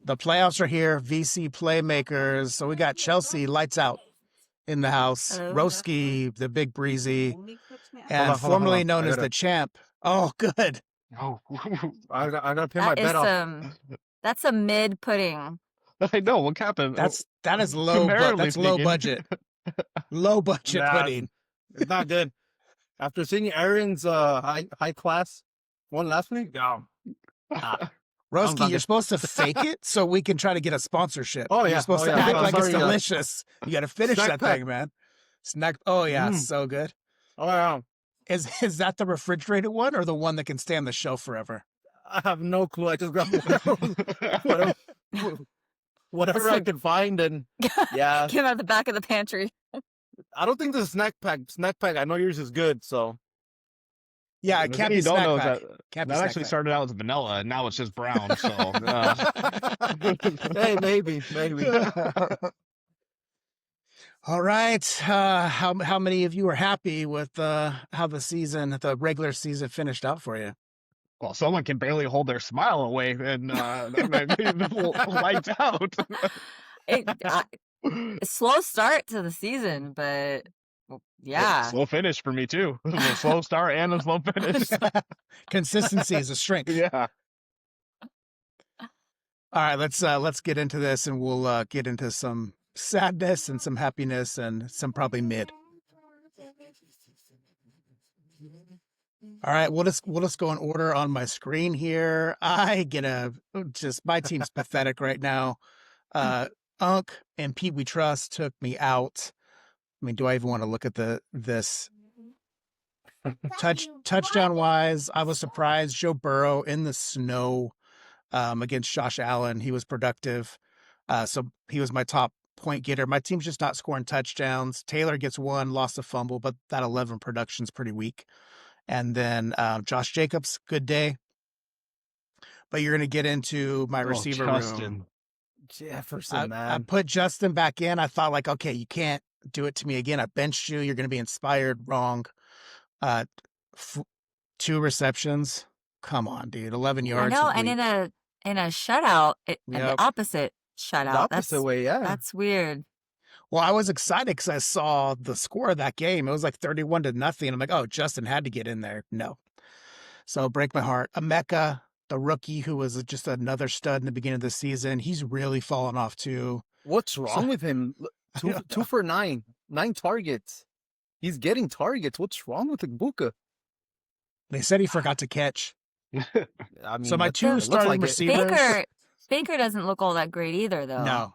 The playoffs are here. VC Playmakers. So we got Chelsea lights out in the house. Hello. Roski, the big breezy, and Hold on. formerly known as the champ. Oh, good. Oh, I gotta pay my That bet is off. that's a mid pudding. I know what happened. That is low. That's low budget. Low budget Nah, pudding. It's not good. After seeing Aaron's high class one last week, Roski, you're supposed to fake it so we can try to get a sponsorship. Oh, yeah. You're supposed to yeah. act like Sorry, it's delicious. You got to finish Snack that pack. thing, man. Snack. Oh yeah, so good. Oh yeah. Is that the refrigerated one or the one that can stay on the shelf forever? I have no clue. I just got whatever I could find, and yeah, Came out of the back of the pantry. I don't think the snack pack. I know yours is good, so Yeah, it can't be snack pack. That actually started out as vanilla, and now it's just brown. So, hey, maybe. All right. How many of you are happy with how the regular season finished out for you? well, someone can barely hold their smile away, and lights out. Slow start to the season, but yeah. Slow finish for me too. A slow start and a slow finish. Consistency is a strength. Yeah. All right, let's get into this, and we'll get into some sadness and some happiness and some probably mid. All right, we'll just go in order on my screen here. My team's pathetic right now. Unk and Pete We Trust took me out. I mean, do I even want to look at this? Touchdown wise, I was surprised. Joe Burrow in the snow against Josh Allen. He was productive. So he was my top point getter. My team's just not scoring touchdowns. Taylor gets one, lost a fumble, but that 11 production's pretty weak. And then Josh Jacobs, good day. But you're going to get into my receiver room. Jefferson, man. I put Justin back in. I thought, like, okay, you can't do it to me again. I benched you. You're going to be inspired. Wrong. 2 receptions. Come on, dude. 11 yards. I know, and in a shutout, the opposite shutout. The opposite way, yeah. That's weird. Well, I was excited because I saw the score of that game. It was like 31-0. I'm like, oh, Justin had to get in there. No. So break my heart. Emeka, the rookie who was just another stud in the beginning of the season, he's really fallen off too. What's wrong with him? 2 for 9 targets. He's getting targets. What's wrong with Ibuka? They said he forgot to catch. I mean, so my 2 starting receivers. Baker doesn't look all that great either, though. No.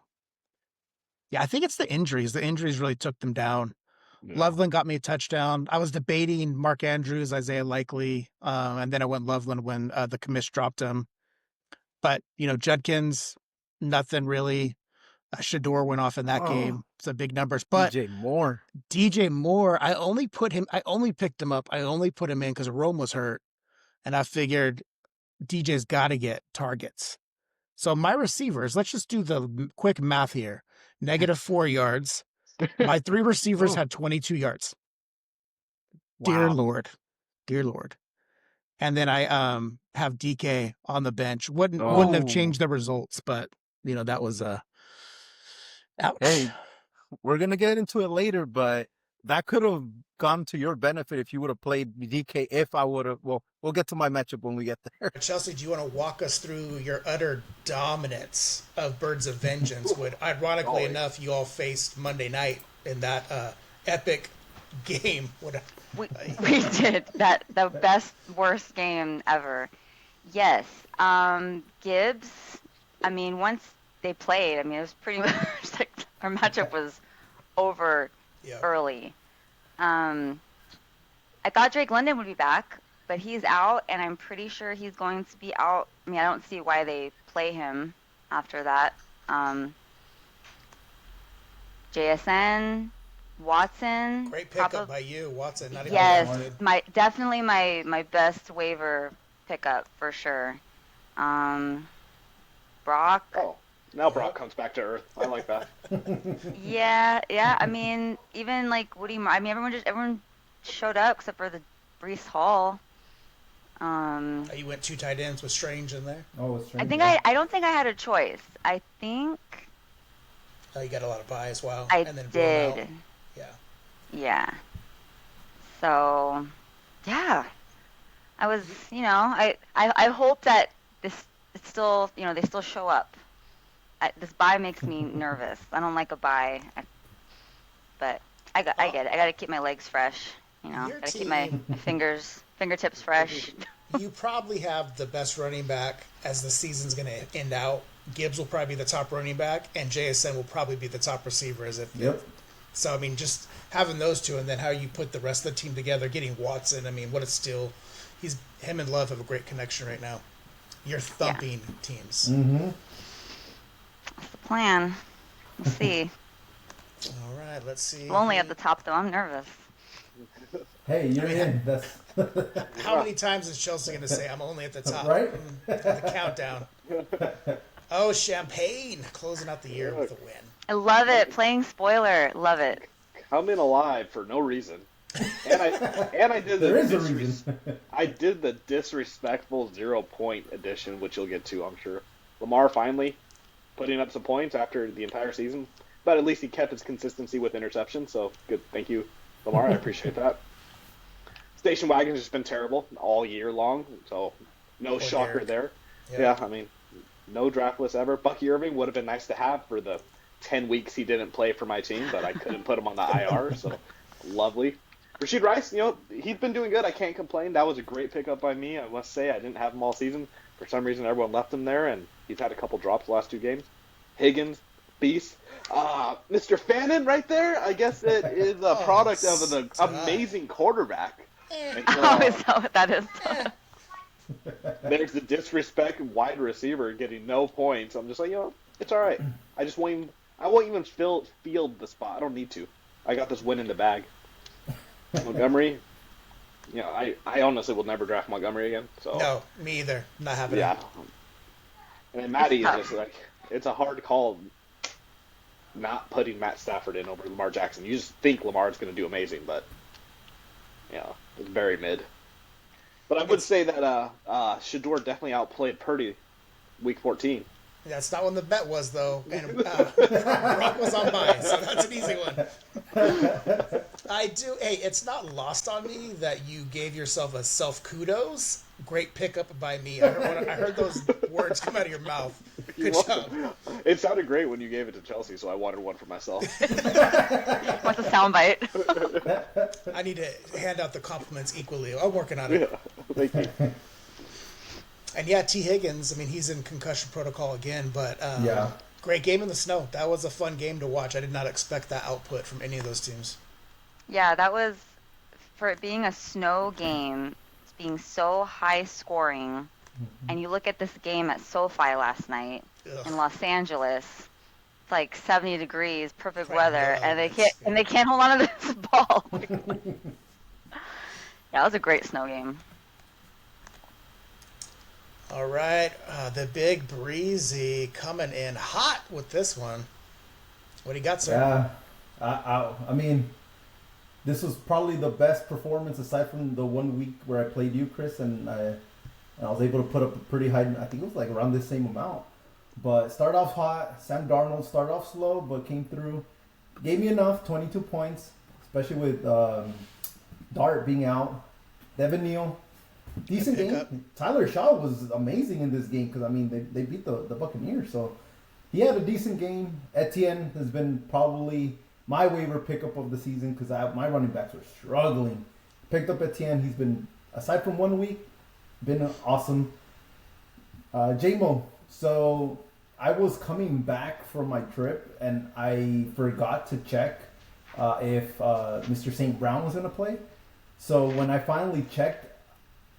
Yeah, I think it's the injuries. The injuries really took them down. Yeah. Loveland got me a touchdown. I was debating Mark Andrews, Isaiah Likely, and then I went Loveland when the commish dropped him. But, Judkins, nothing really. Shador went off in that game. Some big numbers. But DJ Moore, I only picked him up. I only put him in because Rome was hurt. And I figured DJ's got to get targets. So my receivers, let's just do the quick math here. -4 yards. My 3 receivers had 22 yards. Wow. Dear Lord. And then I have DK on the bench. Wouldn't have changed the results, but that was ouch. Hey, we're gonna get into it later, but that could have gone to your benefit if you would have played DK. If I would have, well, we'll get to my matchup when we get there. Chelsea, do you want to walk us through your utter dominance of Birds of Vengeance? Would ironically enough, you all faced Monday night in that epic game. We did the best worst game ever. Yes, Gibbs. I mean, once they played, it was pretty much like our matchup was over early. I thought Drake London would be back, but he's out, and I'm pretty sure he's going to be out. I don't see why they play him after that. JSN, Watson. Great pickup by you, Watson. Not even yes, definitely my best waiver pickup for sure. Brock. Oh, now Brock comes back to earth. I like that. Yeah. Even like Woody. Everyone showed up except for the Brees Hall. You went 2 tight ends with Strange in there. Oh, it's Strange. I don't think I had a choice. I think You got a lot of buys. Wow. I and then did. Out. Yeah. Yeah. So, yeah. I was, I hope that it's still, they still show up. This bye makes me nervous. I don't like a bye, but I get it. I got to keep my legs fresh. Got to keep my fingertips fresh. You probably have the best running back as the season's going to end out. Gibbs will probably be the top running back, and JSN will probably be the top receiver. Yep. So, I mean, just having those two, and then how you put the rest of the team together, getting Watson, I mean, what it's still... him and Love have a great connection right now. You're thumping teams. Mm-hmm. That's the plan. We'll see. All right, let's see. I'm only at the top, though. I'm nervous. Hey, you're in. That's How many times is Chelsea going to say, I'm only at the top? Right? The countdown. Oh, Champagne closing out the year with a win. I love it. Playing spoiler. Love it. Coming alive for no reason. And I did there is a reason. I did the disrespectful 0-point edition, which you'll get to, I'm sure. Lamar finally putting up some points after the entire season, but at least he kept his consistency with interception. So good, thank you, Lamar. I appreciate that. Station Wagon's just been terrible all year long, so no shocker there. Yeah, I mean, no draft list ever. Bucky Irving would have been nice to have for the 10 weeks he didn't play for my team, but I couldn't put him on the IR, so lovely. Rashid Rice, he's been doing good. I can't complain. That was a great pickup by me. I must say, I didn't have him all season. For some reason, everyone left him there, and he's had a couple drops the last 2 games. Higgins, beast. Mr. Fannin right there, I guess it is a product of an amazing quarterback. And, Is that what that is? there's the disrespect wide receiver getting no points. I'm just like, it's all right. I won't even field the spot. I don't need to. I got this win in the bag. Montgomery, I honestly will never draft Montgomery again. So no, me either. Not happening. Yeah. And then Matty is just like, it's a hard call not putting Matt Stafford in over Lamar Jackson. You just think Lamar's going to do amazing, but it's very mid. But I would say that Shador definitely outplayed Purdy week 14. That's not when the bet was, though. And Brock was on mine, so that's an easy one. Hey, it's not lost on me that you gave yourself a self-kudos. Great pickup by me. I heard those words come out of your mouth. Good job. It sounded great when you gave it to Chelsea, so I wanted one for myself. What's a soundbite? I need to hand out the compliments equally. I'm working on it. Yeah, thank you. And T. Higgins, I mean, he's in concussion protocol again, but great game in the snow. That was a fun game to watch. I did not expect that output from any of those teams. Yeah, that was, for it being a snow game, it's being so high scoring, and you look at this game at SoFi last night in Los Angeles, it's like 70 degrees, perfect weather, and they can't hold on to this ball. Yeah, it was a great snow game. All right, the big breezy coming in hot with this one. What do you got, sir? Yeah, I mean, this was probably the best performance aside from the 1 week where I played you, Chris, and I was able to put up a pretty high. I think it was like around this same amount. But started off hot. Sam Darnold started off slow, but came through. Gave me enough, 22 points, especially with Dart being out. Devin Neal. Decent game. Tyler Shaw was amazing in this game because, I mean, they beat the Buccaneers. So he had a decent game. Etienne has been probably my waiver pickup of the season because my running backs were struggling. Picked up Etienne. He's been, aside from 1 week, been awesome. J-Mo. So I was coming back from my trip and I forgot to check if Mr. St. Brown was going to play. So when I finally checked,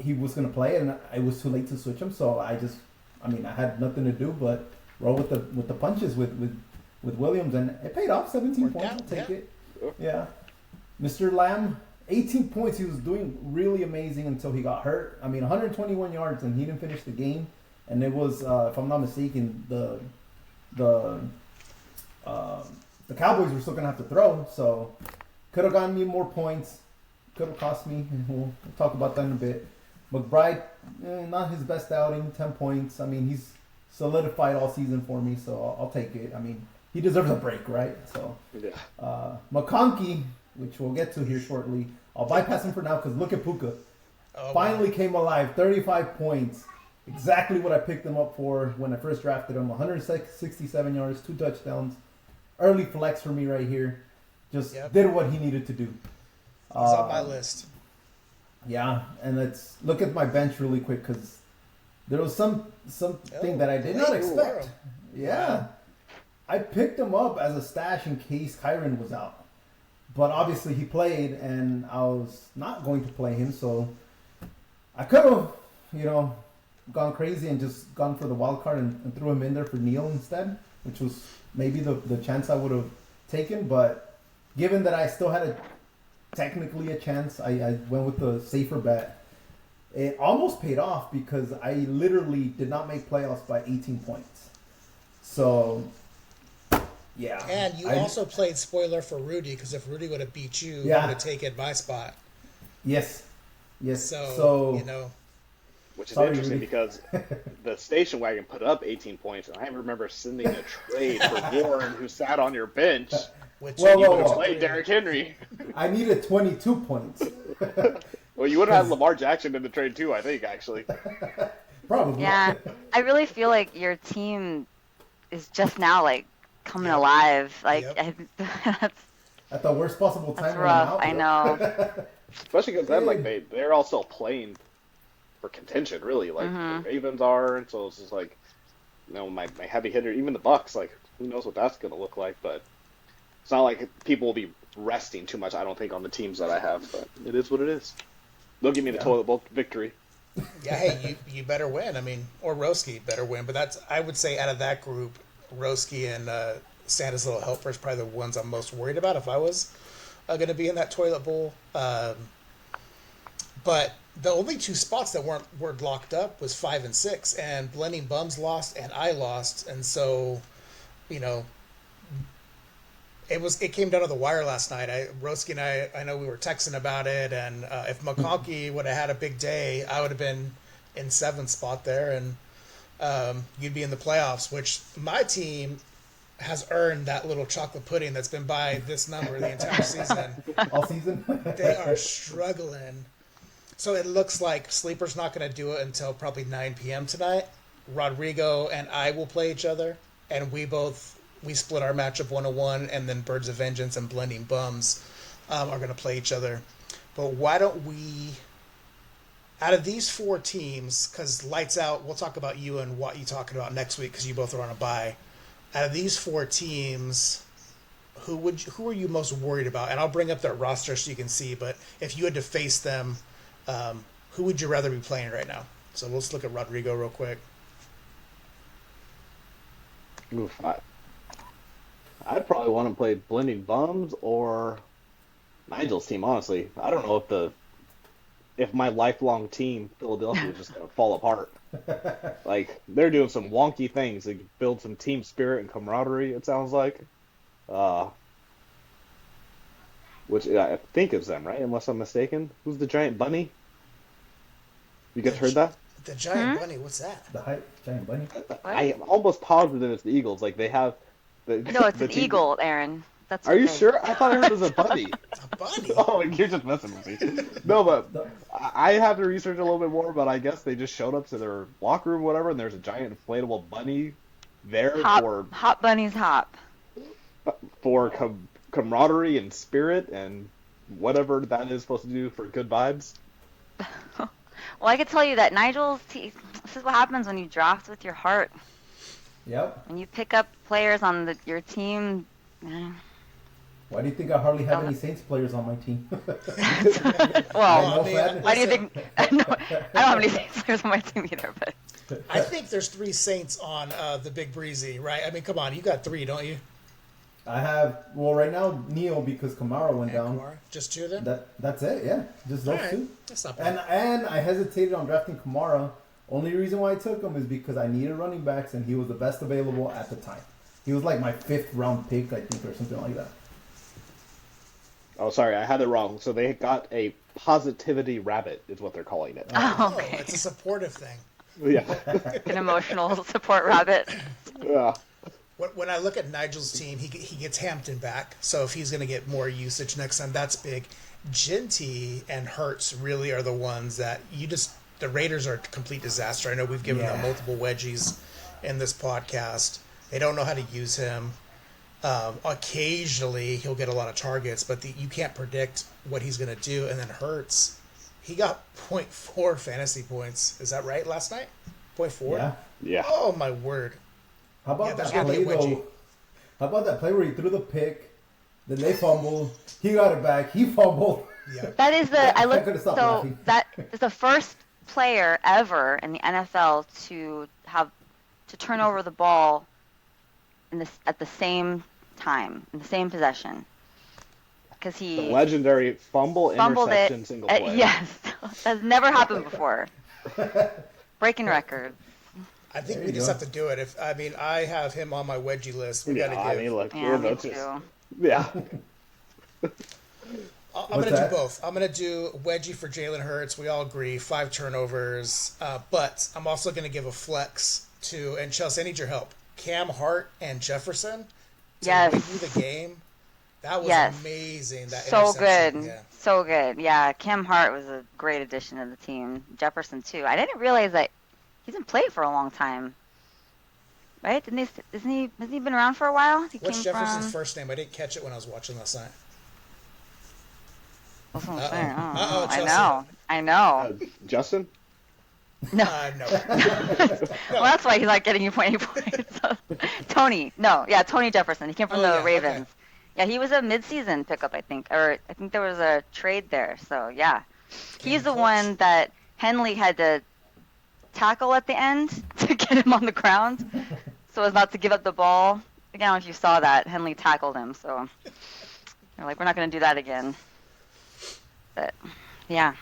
he was going to play, and it was too late to switch him. So I had nothing to do but roll with the punches with Williams, and it paid off. 17 points, I'll take it. Yeah. Mr. Lamb, 18 points. He was doing really amazing until he got hurt. I mean, 121 yards, and he didn't finish the game. And it was, if I'm not mistaken, the Cowboys were still going to have to throw. So could have gotten me more points. Could have cost me. We'll talk about that in a bit. McBride, not his best outing, 10 points. I mean, he's solidified all season for me, so I'll take it. I mean, he deserves a break, right? So, McConkey, which we'll get to here shortly, I'll bypass him for now because look at Puka. Finally came alive, 35 points. Exactly what I picked him up for when I first drafted him. 167 yards, 2 touchdowns. Early flex for me right here. Just did what he needed to do. He's on my list. Yeah, and let's look at my bench really quick because there was something that I did not expect. Yeah. I picked him up as a stash in case Kyron was out. But obviously he played, and I was not going to play him, so I could have, gone crazy and just gone for the wild card and threw him in there for Neil instead, which was maybe the chance I would have taken. But given that I still had technically a chance, I went with the safer bet. It almost paid off because I literally did not make playoffs by 18 points. So, yeah. And you also played spoiler for Rudy because if Rudy would have beat you, you would have taken my spot. Yes. So which is interesting because the station wagon put up 18 points, and I remember sending a trade for Warren, who sat on your bench. Which you would have played Derrick Henry. I needed 22 points. Well, you would have had Lamar Jackson in the trade too, I think, actually. Probably. Yeah, I really feel like your team is just now like coming alive. Like that's at the worst possible time. That's rough. I know. Especially because then they're all still playing for contention, really. Like the Ravens are, and so it's just like, my heavy hitter, even the Bucks. Like, who knows what that's gonna look like? But it's not like people will be resting too much, I don't think, on the teams that I have. But it is what it is. They'll give me the toilet bowl victory. Yeah, hey, you better win. I mean, or Roski better win. But I would say out of that group, Roski and Santa's Little Helper is probably the ones I'm most worried about if I was going to be in that toilet bowl. But the only 2 spots that were locked up was 5 and 6, and Blending Bums lost and I lost, and so, it came down to the wire last night. Roski and I know we were texting about it, and if McConkey would have had a big day, I would have been in 7th spot there, and you'd be in the playoffs, which my team has earned that little chocolate pudding that's been by this number the entire season. All season? They are struggling. So it looks like Sleeper's not going to do it until probably 9 p.m. tonight. Rodrigo and I will play each other, and we split our matchup 1-1, and then Birds of Vengeance and Blending Bums are going to play each other. But why don't we, out of these 4 teams, because Lights Out, we'll talk about you and what you're talking about next week because you both are on a bye. Out of these 4 teams, who are you most worried about? And I'll bring up their roster so you can see, but if you had to face them, who would you rather be playing right now? So let's look at Rodrigo real quick. Oof, I'd probably want to play Blending Bums or Nigel's team, honestly. I don't know if my lifelong team, Philadelphia, is just going to fall apart. Like, they're doing some wonky things. They build some team spirit and camaraderie, it sounds like. Which I think is them, right? Unless I'm mistaken. Who's the giant bunny? You guys heard that? The giant bunny, what's that? The giant bunny? I am almost positive it's the Eagles. Like, they have... No, it's an eagle, Aaron. That's Are you sure? I thought I heard it was a bunny. A bunny? Oh, you're just messing with me. No, but I have to research a little bit more, but I guess they just showed up to their locker room or whatever, and there's a giant inflatable bunny there Hop bunnies hop. For camaraderie and spirit and whatever that is supposed to do for good vibes. Well, I could tell you that this is what happens when you draft with your heart. Yep. When you pick up players on your team. Why do you think I hardly have any Saints players on my team? Well, why do you think? I don't have any Saints players on my team either, but. I think there's 3 Saints on the Big Breezy, right? I mean, come on, you got 3, don't you? I have, right now, Neil, because Kamara went down. Kamara? Just 2 of them? That's it, yeah. Just those 2. That's not bad. And I hesitated on drafting Kamara. Only reason why I took him is because I needed running backs, and he was the best available at the time. He was like my 5th round pick, I think, or something like that. Oh, sorry, I had it wrong. So they got a positivity rabbit, is what they're calling it. Oh, Oh, okay. it's a supportive thing. Yeah. An emotional support rabbit. Yeah. When I look at Nigel's team, he gets Hampton back, so if he's going to get more usage next time, that's big. Ginty and Hertz really are the ones that the Raiders are a complete disaster. I know we've given them multiple wedgies in this podcast. They don't know how to use him. Occasionally he'll get a lot of targets, but you can't predict what he's going to do. And then Hertz, he got 0.4 fantasy points. Is that right? Last night, 0.4. Yeah. Yeah. Oh my word! How about that's that gonna be play a wedgie. though? How about that play where he threw the pick, then they fumbled, he got it back, he fumbled. Yeah. That is I couldn't stop laughing. that is the first player ever in the NFL to turn over the ball at the same time, in the same possession. Because The he legendary fumbled interception it. single play. Yes. That's never happened before. Breaking records. I think There we you just go. have to do it. I have him on my wedgie list. We Yeah, got to I give. mean, look, Yeah, me that's just, too. yeah. I'm What's going to that? do both. I'm going to do wedgie for Jalen Hurts. We all agree 5 turnovers. But I'm also going to give a flex to, and Chelsea, I need your help. Cam Hart and Jefferson to Yes. win you the game. That was Yes. amazing. That So interception. good. Yeah. So good. Yeah, Kim Hart was a great addition to the team. Jefferson too. I didn't realize that he's been playing for a long time. Right? Hasn't he been around for a while? He What's came Jefferson's from first name? I didn't catch it when I was watching last night. That's what I'm Uh-oh. saying. Uh-oh, I Chelsea. know. I know. Justin? No. No. Well, that's why he's not getting you any points. Tony. No, yeah, Tony Jefferson. He came from Oh, the yeah, Ravens. okay. Yeah, he was a mid-season pickup, I think. Or I think there was a trade there. So, yeah. He's the Clutch. one that Henley had to tackle at the end to get him on the ground so as not to give up the ball. I don't know if you saw that. Henley tackled him. So they're like, we're not going to do that again. But, yeah.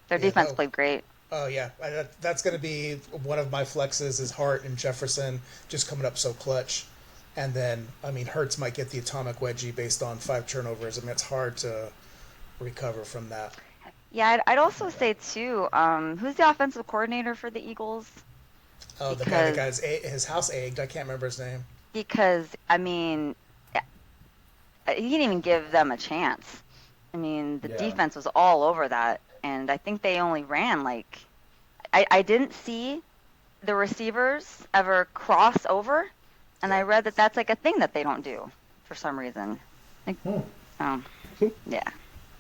Their Yeah, defense no. played great. Oh yeah, that's going to be one of my flexes is Hart and Jefferson just coming up so clutch, and then I mean Hurts might get the atomic wedgie based on 5 turnovers. I mean it's hard to recover from that. Yeah, I'd also say too. Who's the offensive coordinator for the Eagles? Oh, the guy that got his house egged. I can't remember his name. Because I mean, he didn't even give them a chance. I mean, the Yeah. defense was all over that, and I think they only ran like. I didn't see the receivers ever cross over, and I read that that's like a thing that they don't do for some reason. Like, yeah.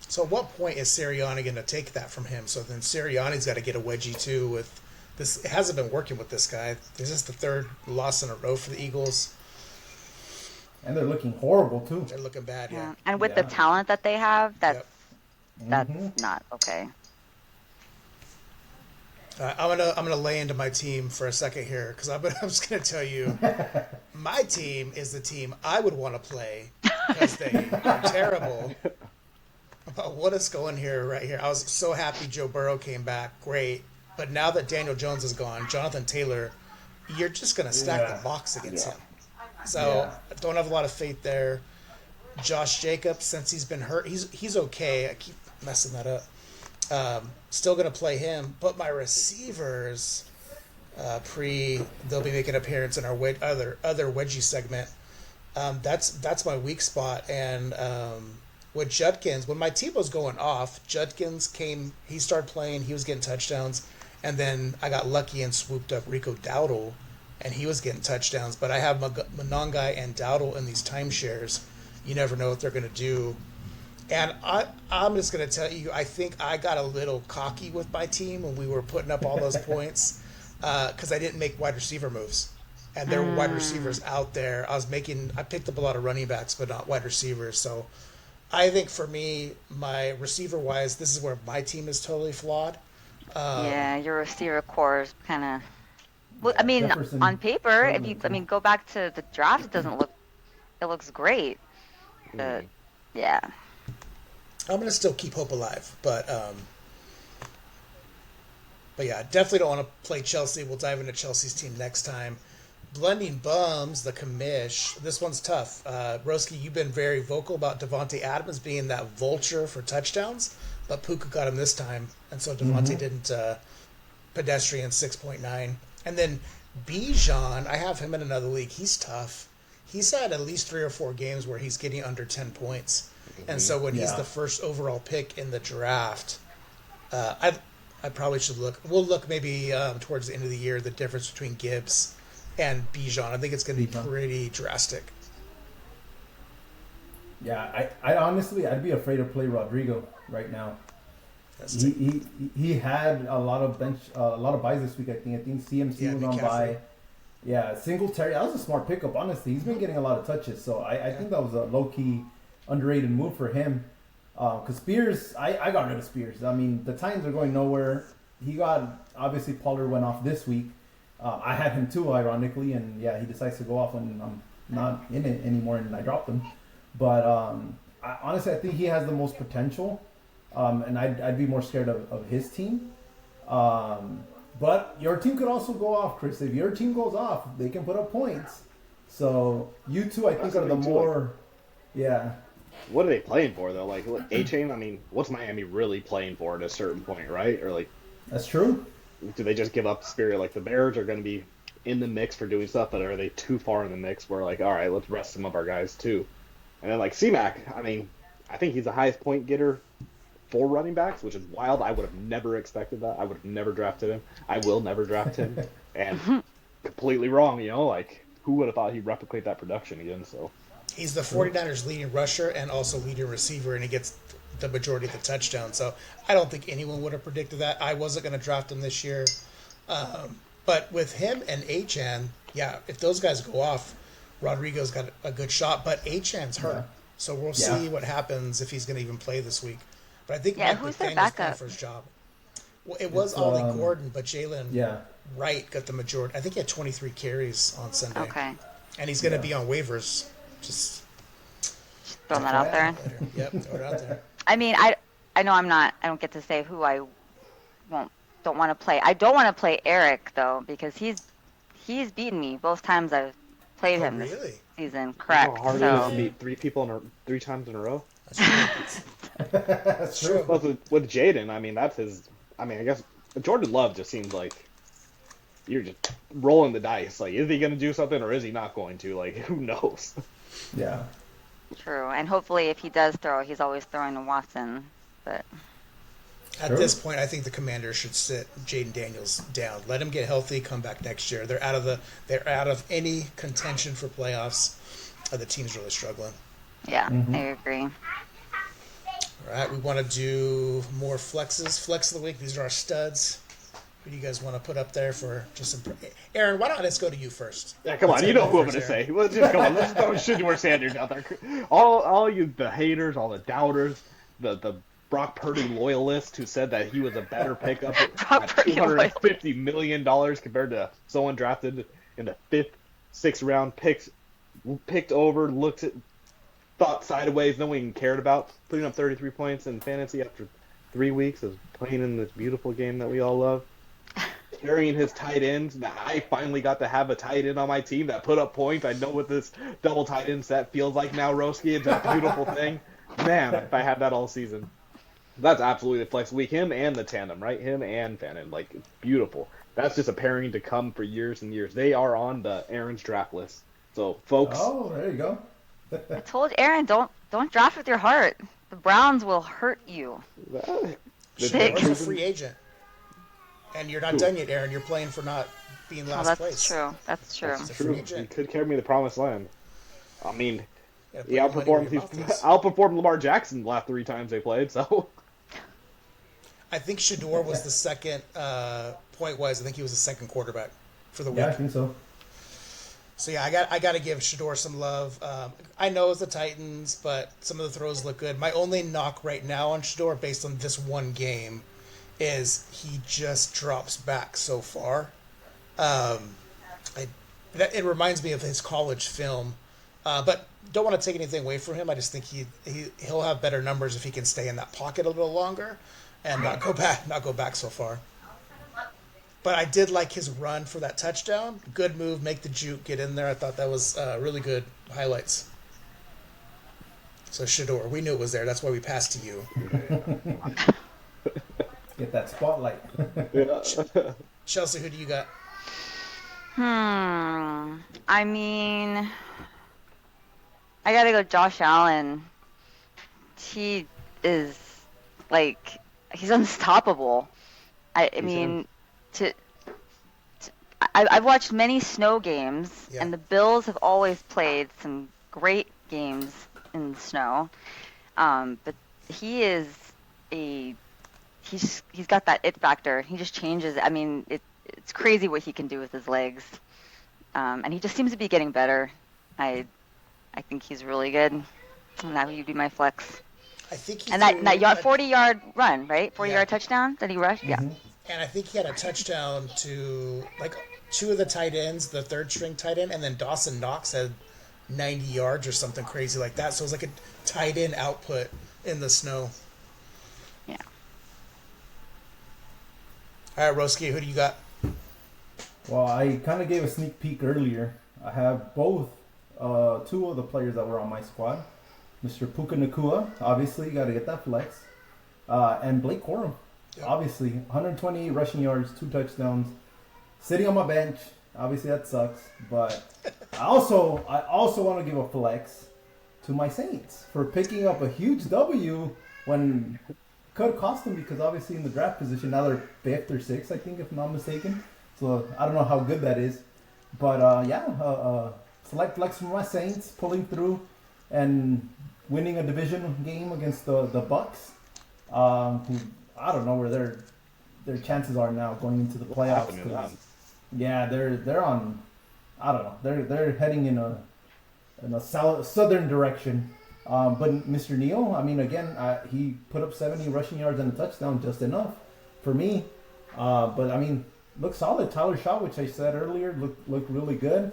So at what point is Sirianni going to take that from him? So then Sirianni's got to get a wedgie too with this. It hasn't been working with this guy. This is the 3rd loss in a row for the Eagles. And they're looking horrible too. They're looking bad. Yeah. And with the Yeah. talent that they have, that's Mhm. not okay. I'm gonna lay into my team for a second here because I'm just gonna tell you, my team is the team I would want to play because they are terrible. But what is going here right here? I was so happy Joe Burrow came back, great. But now that Daniel Jones is gone, Jonathan Taylor, you're just gonna stack the box against him. So I don't have a lot of faith there. Josh Jacobs, since he's been hurt, he's okay. I keep messing that up. Still going to play him, but my receivers, they'll be making an appearance in our other wedgie segment. That's my weak spot. And with Judkins, when my team was going off, Judkins came. He started playing. He was getting touchdowns, and then I got lucky and swooped up Rico Dowdle, and he was getting touchdowns. But I have Monongai and Dowdle in these timeshares. You never know what they're going to do. And I'm just going to tell you, I think I got a little cocky with my team when we were putting up all those points because I didn't make wide receiver moves. And there were wide receivers out there. I picked up a lot of running backs, but not wide receivers. So I think for me, my receiver-wise, this is where my team is totally flawed. Yeah, your receiver core is kind of. Well, I mean, Jefferson, on paper, if you, too. go back to the draft, it looks great. Yeah. I'm going to still keep hope alive, but yeah, definitely don't want to play Chelsea. We'll dive into Chelsea's team next time. Blending bums, the commish. This one's tough. Roski, you've been very vocal about Devontae Adams being that vulture for touchdowns, but Puka got him this time, and so Devontae didn't. Pedestrian 6.9, and then Bijan. I have him in another league. He's tough. He's had at least 3 or 4 games where he's getting under 10 points, and so when he's the first overall pick in the draft, I probably should look. We'll look maybe towards the end of the year the difference between Gibbs and Bijan. I think it's going to be pretty drastic. Yeah, I honestly, I'd be afraid to play Rodrigo right now. He had a lot of buys this week. I think CMC was on bye. Yeah, Singletary. That was a smart pickup. Honestly, he's been getting a lot of touches, so I think that was a low key underrated move for him. Because Spears, I got rid of Spears. I mean, the Titans are going nowhere. Obviously Pollard went off this week. I had him too, ironically, and yeah, he decides to go off when I'm not in it anymore, and I dropped him. But honestly, I think he has the most potential, and I'd be more scared of his team. But your team could also go off, Chris. If your team goes off, they can put up points. So you two, I think, are the more, yeah. What are they playing for though? Like A-Chain. I mean, what's Miami really playing for at a certain point, right? Or like, that's true. Do they just give up spirit? Like the Bears are going to be in the mix for doing stuff, but are they too far in the mix where like, all right, let's rest some of our guys too? And then like C-Mac, I mean, I think he's the highest point getter for running backs, which is wild. I would have never expected that. I would have never drafted him. I will never draft him. And completely wrong, you know, like who would have thought he'd replicate that production again? So he's the 49ers leading rusher and also leading receiver, and he gets the majority of the touchdowns. So I don't think anyone would have predicted that. I wasn't going to draft him this year. But with him and Achan, yeah, if those guys go off, Rodrigo's got a good shot. But Achan's hurt. Yeah. So we'll see what happens if he's going to even play this week. But I think Mike McDaniel's going for his job. Well, it was Ollie Gordon, but Jalen Wright got the majority. I think he had 23 carries on Sunday. Okay. And he's going to be on waivers. Just throwing that out there. Yep, throw it out there. I mean, I know I don't get to say who I don't want to play. I don't want to play Eric though, because he's beaten me both times I've played him this season. Correct. How hard it is to beat 3 people 3 times in a row. That's true. Well, with Jaden, I mean, that's his. I mean, I guess Jordan Love just seems like you're just rolling the dice. Like, is he going to do something or is he not going to? Like, who knows? Yeah. True, and hopefully, if he does throw, he's always throwing to Watson. But at this point, I think the Commanders should sit Jaden Daniels down. Let him get healthy. Come back next year. They're out of any contention for playoffs. The team's really struggling. Yeah, I agree. All right, we want to do more flexes. Flex of the week. These are our studs. Who do you guys want to put up there for just some? Aaron, why don't I go to you first? Yeah, come on. You know who I'm going to say. Let's just come on. Let's throw Shedeur Sanders out there. All you, the haters, all the doubters, the Brock Purdy loyalists who said that he was a better pickup at $250 million compared to someone drafted in the 5th, 6th round, picked over, thought sideways, no one even cared about, putting up 33 points in fantasy after 3 weeks of playing in this beautiful game that we all love. Carrying his tight ends. Now, I finally got to have a tight end on my team that put up points. I know what this double tight end set feels like now, Roski. It's a beautiful thing. Man, if I had that all season. That's absolutely the flex week. Him and the tandem, right? Him and Fannin. Like, it's beautiful. That's just a pairing to come for years and years. They are on the Aaron's draft list. So, folks. Oh, there you go. I told Aaron, don't draft with your heart. The Browns will hurt you. Shedeur's a free agent. And you're not done yet, Aaron. You're playing for not being last place. That's true. That's true. He could carry me to the promised land. I mean, he outperformed Lamar Jackson the last 3 times they played, so. I think Shedeur was the second, point-wise, I think he was the second quarterback for the week. Yeah, I think so. So, yeah, I got to give Shedeur some love. I know it's the Titans, but some of the throws look good. My only knock right now on Shedeur, based on this one game, is he just drops back so far. It reminds me of his college film, but don't want to take anything away from him. I just think he'll have better numbers if he can stay in that pocket a little longer and not go back so far. But I did like his run for that touchdown. Good move, make the juke, get in there. I thought that was really good highlights. So Shador, we knew it was there. That's why we passed to you. Get that spotlight. Chelsea, who do you got? I mean, I gotta go Josh Allen. He is, like, he's unstoppable. I mean, I've watched many snow games, and the Bills have always played some great games in the snow. But he is he's got that it factor. He just changes. I mean, it's crazy what he can do with his legs. And he just seems to be getting better. I think he's really good. And that would be my flex. I think he and that 40-yard run, right? 40-yard touchdown that he rushed? Mm-hmm. Yeah. And I think he had a touchdown to, like, two of the tight ends, the third-string tight end, and then Dawson Knox had 90 yards or something crazy like that. So it was like a tight end output in the snow. Yeah. All right, Roski, who do you got? Well, I kind of gave a sneak peek earlier. I have both, two of the players that were on my squad. Mr. Puka Nakua, obviously, got to get that flex. And Blake Corum, obviously, 120 rushing yards, 2 touchdowns. Sitting on my bench, obviously that sucks. But I also want to give a flex to my Saints for picking up a huge W when it could cost them, because obviously in the draft position, now they're 5th or 6th, I think, if I'm not mistaken. So I don't know how good that is. But select flex from my Saints, pulling through and winning a division game against the Bucks, who I don't know where their chances are now going into the playoffs. Yeah, they're on. I don't know. They're heading in a southern direction. But Mr. Neal, I mean, again, he put up 70 rushing yards and a touchdown, just enough for me. But I mean, looked solid. Tyler Shaw, which I said earlier, looked really good.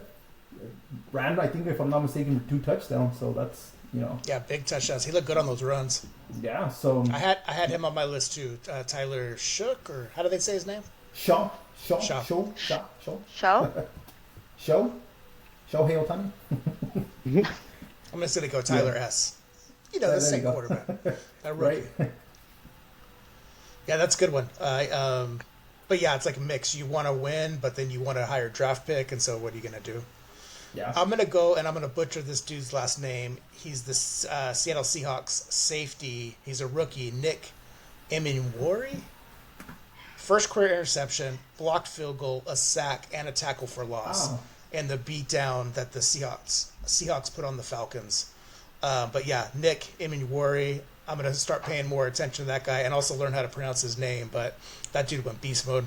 Ran, I think, if I'm not mistaken, 2 touchdowns. So that's, you know. Yeah, big touchdowns. He looked good on those runs. Yeah. So I had him on my list too. Tyler Shook, or how do they say his name? Shaw. Shohei Ohtani. I'm just gonna go Tyler S. You know, the same quarterback. Right. Yeah, that's a good one. But yeah, it's like a mix. You want to win, but then you want a higher draft pick, and so what are you gonna do? Yeah. I'm gonna go, and I'm gonna butcher this dude's last name. He's the Seattle Seahawks safety. He's a rookie, Nick Eminwari. First career interception, blocked field goal, a sack, and a tackle for loss, and the beatdown that the Seahawks put on the Falcons. But yeah, Nick Eminwari. I'm gonna start paying more attention to that guy, and also learn how to pronounce his name. But that dude went beast mode.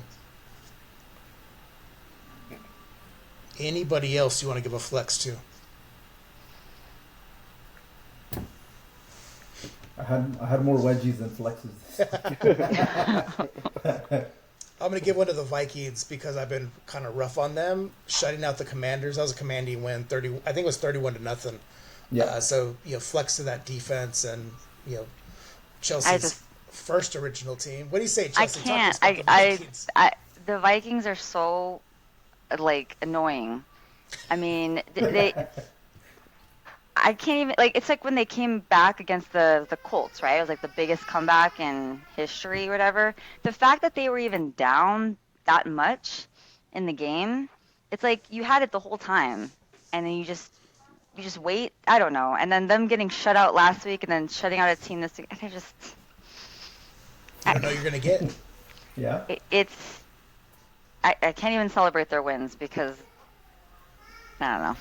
Anybody else you want to give a flex to? I had more wedgies than flexes. I'm going to give one to the Vikings because I've been kind of rough on them, shutting out the Commanders. That was a commanding win, I think it was 31-0. Yeah. So flex to that defense, and Chelsea's first original team. What do you say, Chelsea? I can't. The Vikings are so annoying. I mean, I can't even, it's like when they came back against the Colts, right? It was like the biggest comeback in history or whatever. The fact that they were even down that much in the game, it's like you had it the whole time, and then you just wait. I don't know. And then them getting shut out last week and then shutting out a team this week, they're just... I don't know you're going to get. Yeah. I can't even celebrate their wins because I don't know.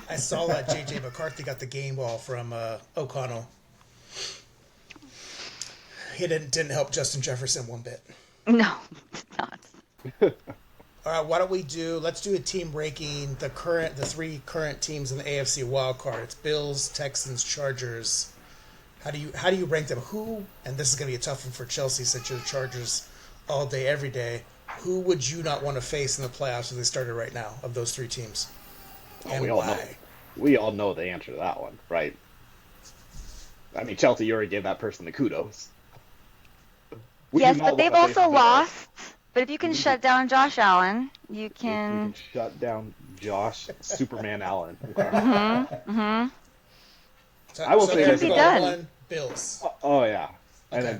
I saw that J.J. McCarthy got the game ball from O'Connell. He didn't help Justin Jefferson one bit. No, it's not. All right, let's do a team ranking, the 3 current teams in the AFC wildcard. It's Bills, Texans, Chargers. How do you rank them? And this is going to be a tough one for Chelsea since you're the Chargers all day, every day. Who would you not want to face in the playoffs as they started right now of those 3 teams? And why? We all know the answer to that one, right? I mean, Chelsea, you already gave that person the kudos. Yes, but they've also lost. But if you can shut down Josh Allen, you You can. can shut down Josh Superman Allen. Mm-hmm. So, I will so say Aaron, this Be go done. one, Bills. Oh yeah, and Okay.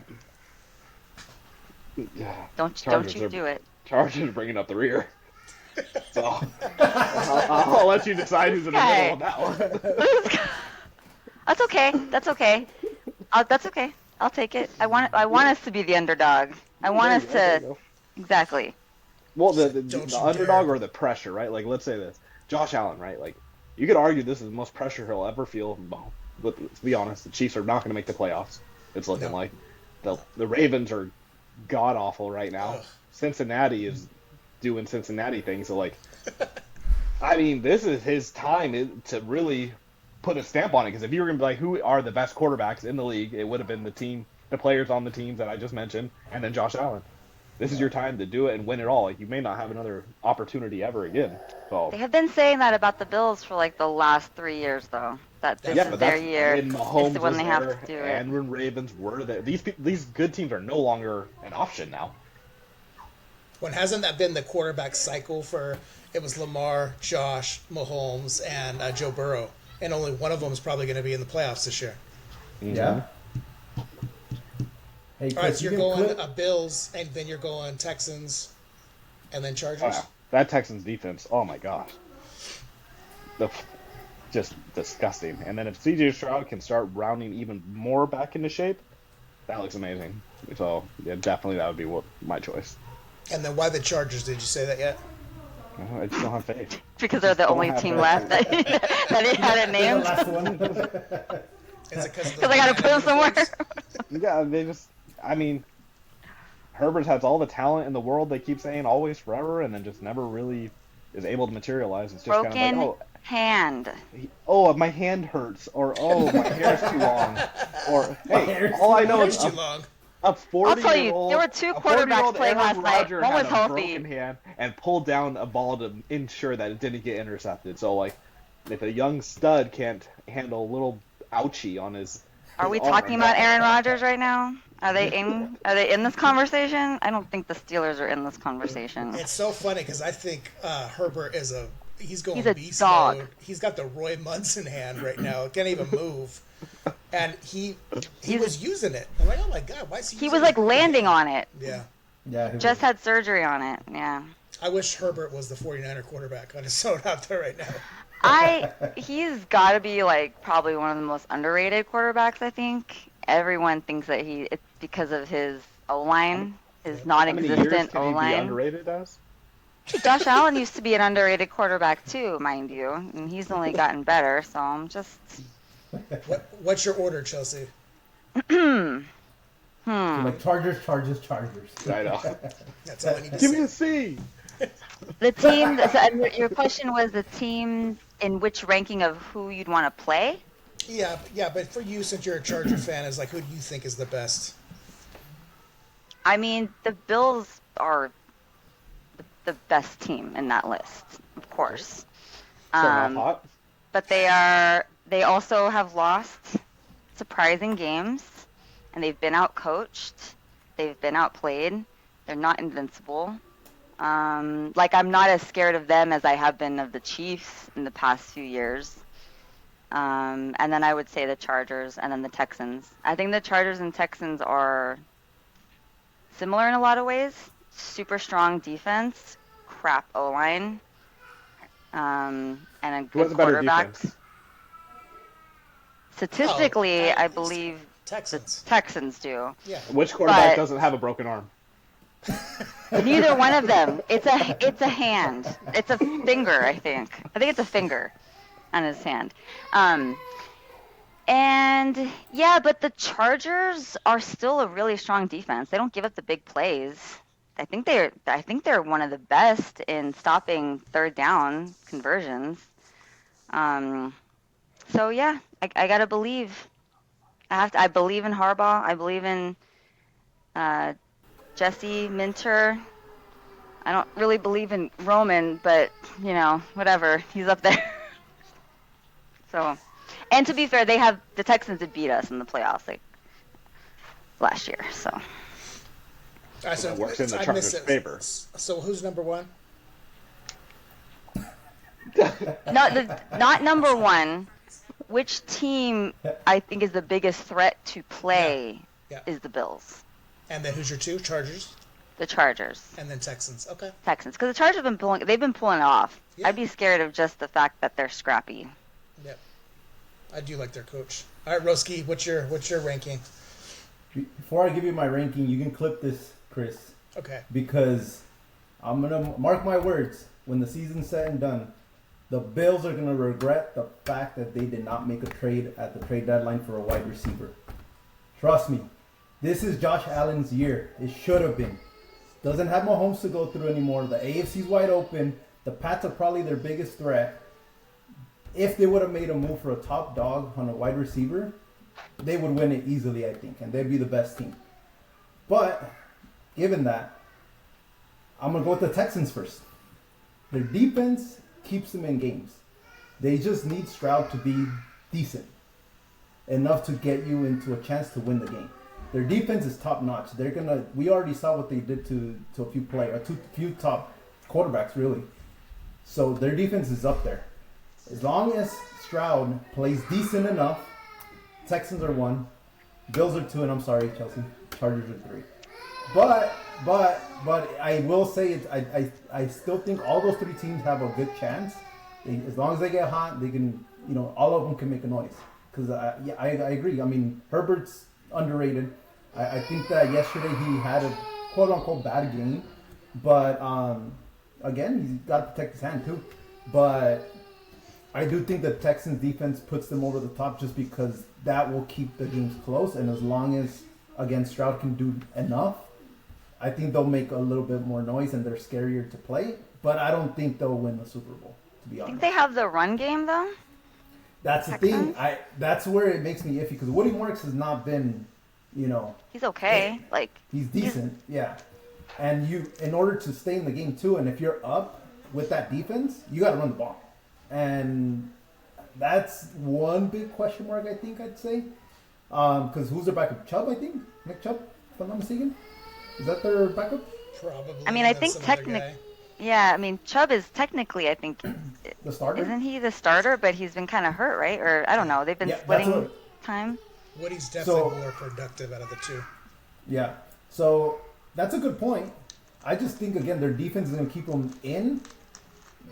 then Don't Chargers you are do it. Chargers are bringing up the rear. So I'll let you decide who's in the middle of that one. That's okay. That's okay. That's okay. I'll take it. I want us to be the underdog. I want us There you to go. exactly. Well, the Don't the you underdog dare. or the pressure, right? Like, let's say this, Josh Allen, right? Like, you could argue this is the most pressure he'll ever feel. Well, let's be honest, the Chiefs are not going to make the playoffs. It's looking No. like the Ravens are god awful right now. Ugh. Cincinnati is doing Cincinnati things. So, like, I mean, this is his time to really put a stamp on it. Because if you were going to be like, who are the best quarterbacks in the league, it would have been the players on the teams that I just mentioned, and then Josh Allen. This is your time to do it and win it all. Like, you may not have another opportunity ever again. So They have been saying that about the Bills for like the last 3 years, though. That this yeah, is but their that's year. when It's Mahomes when was they have there to do it. and when Ravens were there. These good teams are no longer an option now. When hasn't that been the quarterback cycle for? It was Lamar, Josh, Mahomes, and Joe Burrow, and only one of them is probably going to be in the playoffs this year. Yeah. Hey, All right, Chris, so you you're can going clip. Bills, and then you're going Texans, and then Chargers. Oh, yeah. That Texans defense, oh my gosh, just disgusting. And then if CJ Stroud can start rounding even more back into shape, that looks amazing. So yeah, definitely that would be my choice. And then why the Chargers? Did you say that yet? I just don't have faith. Because they're the Don't only have team faith. left that he hadn't The named. last one. Is it because Because I got to put him somewhere. Yeah, they just. I mean, Herbert has all the talent in the world. They keep saying always, forever, and then just never really is able to materialize. It's just Broken kind of like, hand. oh, my hand hurts, or oh, my hair's too long, or hey, hair's all I too know It's is too long. a 40-year-old. I'll tell you, there were two quarterbacks playing last night. One was had a healthy. broken hand and pulled down a ball to ensure that it didn't get intercepted. So like, if a young stud can't handle a little ouchie on his. Are we arm, talking about Aaron Rodgers right now? Are they in this conversation? I don't think the Steelers are in this conversation. It's so funny because I think Herbert is he's going He's a beast dog. mode. He's got the Roy Munson hand right now. Can't even move. And he was using it. I'm like, oh my god, why is he? He using was like it? landing on it. Yeah. Yeah. he Just was. had surgery on it. Yeah. I wish Herbert was the 49er quarterback. I just throw it out there right now. He's got to be like probably one of the most underrated quarterbacks. I think everyone thinks that it's because of his O-line, his How many years non-existent can he be O-line. underrated as? Josh Allen used to be an underrated quarterback too, mind you, and he's only gotten better. So I'm just. What's your order, Chelsea? Like Chargers. I know. That's all I need to Give me say. a C. The team. So your question was the team in which ranking of who you'd want to play. Yeah, but for you, since you're a Charger fan, is like who do you think is the best? I mean, the Bills are the best team in that list, of course. Starting off hot. But they also have lost surprising games, and they've been outcoached. They've been outplayed. They're not invincible. Like, I'm not as scared of them as I have been of the Chiefs in the past few years. And then I would say the Chargers and then the Texans. I think the Chargers and Texans are similar in a lot of ways. Super strong defense, crap O-line, and a Who has good a better quarterback. defense? Statistically, I it's believe the Texans. Texans do. Yeah. Which quarterback But- doesn't have a broken arm? Neither one of them. It's a hand. It's a finger, I think. I think it's a finger on his hand. And yeah, but the Chargers are still a really strong defense. They don't give up the big plays. I think they're one of the best in stopping third down conversions. So yeah, I gotta believe. I believe in Harbaugh. I believe in Jesse Minter. I don't really believe in Roman, but you know, whatever. He's up there. So, and to be fair, the Texans did beat us in the playoffs like last year. So So that works in the I Chargers' missed it. favor. So who's number one? Not number one. Which team I think is the biggest threat to play Yeah. is the Bills. And then who's your two? Chargers? The Chargers. And then Texans. Okay. Texans. Because the Chargers they've been pulling it off. Yeah. I'd be scared of just the fact that they're scrappy. Yep. I do like their coach. All right, Roski, what's your ranking? Before I give you my ranking, you can clip this, Chris, Okay. because I'm gonna mark my words. When the season's said and done, the Bills are gonna regret the fact that they did not make a trade at the trade deadline for a wide receiver. Trust me, this is Josh Allen's year. It should have been. Doesn't have Mahomes to go through anymore. The AFC's wide open. The Pats are probably their biggest threat. If they would have made a move for a top dog on a wide receiver, they would win it easily, I think, and they'd be the best team. But, given that, I'm going to go with the Texans first. Their defense keeps them in games. They just need Stroud to be decent, enough to get you into a chance to win the game. Their defense is top notch. We already saw what they did to a few top quarterbacks, really. So their defense is up there. As long as Stroud plays decent enough, Texans are 1, Bills are 2, and I'm sorry, Chelsea, Chargers are 3. But I will say I still think all those 3 teams have a good chance. As long as they get hot, they can, all of them can make a noise. Because I agree. I mean, Herbert's underrated. I think that yesterday he had a quote unquote bad game, but again, he's got to protect his hand too. But I do think the Texans defense puts them over the top just because that will keep the games close. And as long as, again, Stroud can do enough, I think they'll make a little bit more noise and they're scarier to play. But I don't think they'll win the Super Bowl, to be honest. Think they have the run game, though? That's the thing. That's where it makes me iffy because Woody Marks has not been, He's okay. He's decent, yeah. And in order to stay in the game too, and if you're up with that defense, you got to run the ball. And that's one big question mark, I think I'd say. Because who's their backup? Chubb, I think? Nick Chubb, if I'm not mistaken? Is that their backup? Probably. I mean, I think Chubb is technically, I think, the starter? Isn't he the starter? But he's been kind of hurt, right? Or I don't know. They've been splitting time. Woody's definitely more productive out of the 2. Yeah. So that's a good point. I just think, again, their defense is going to keep them in.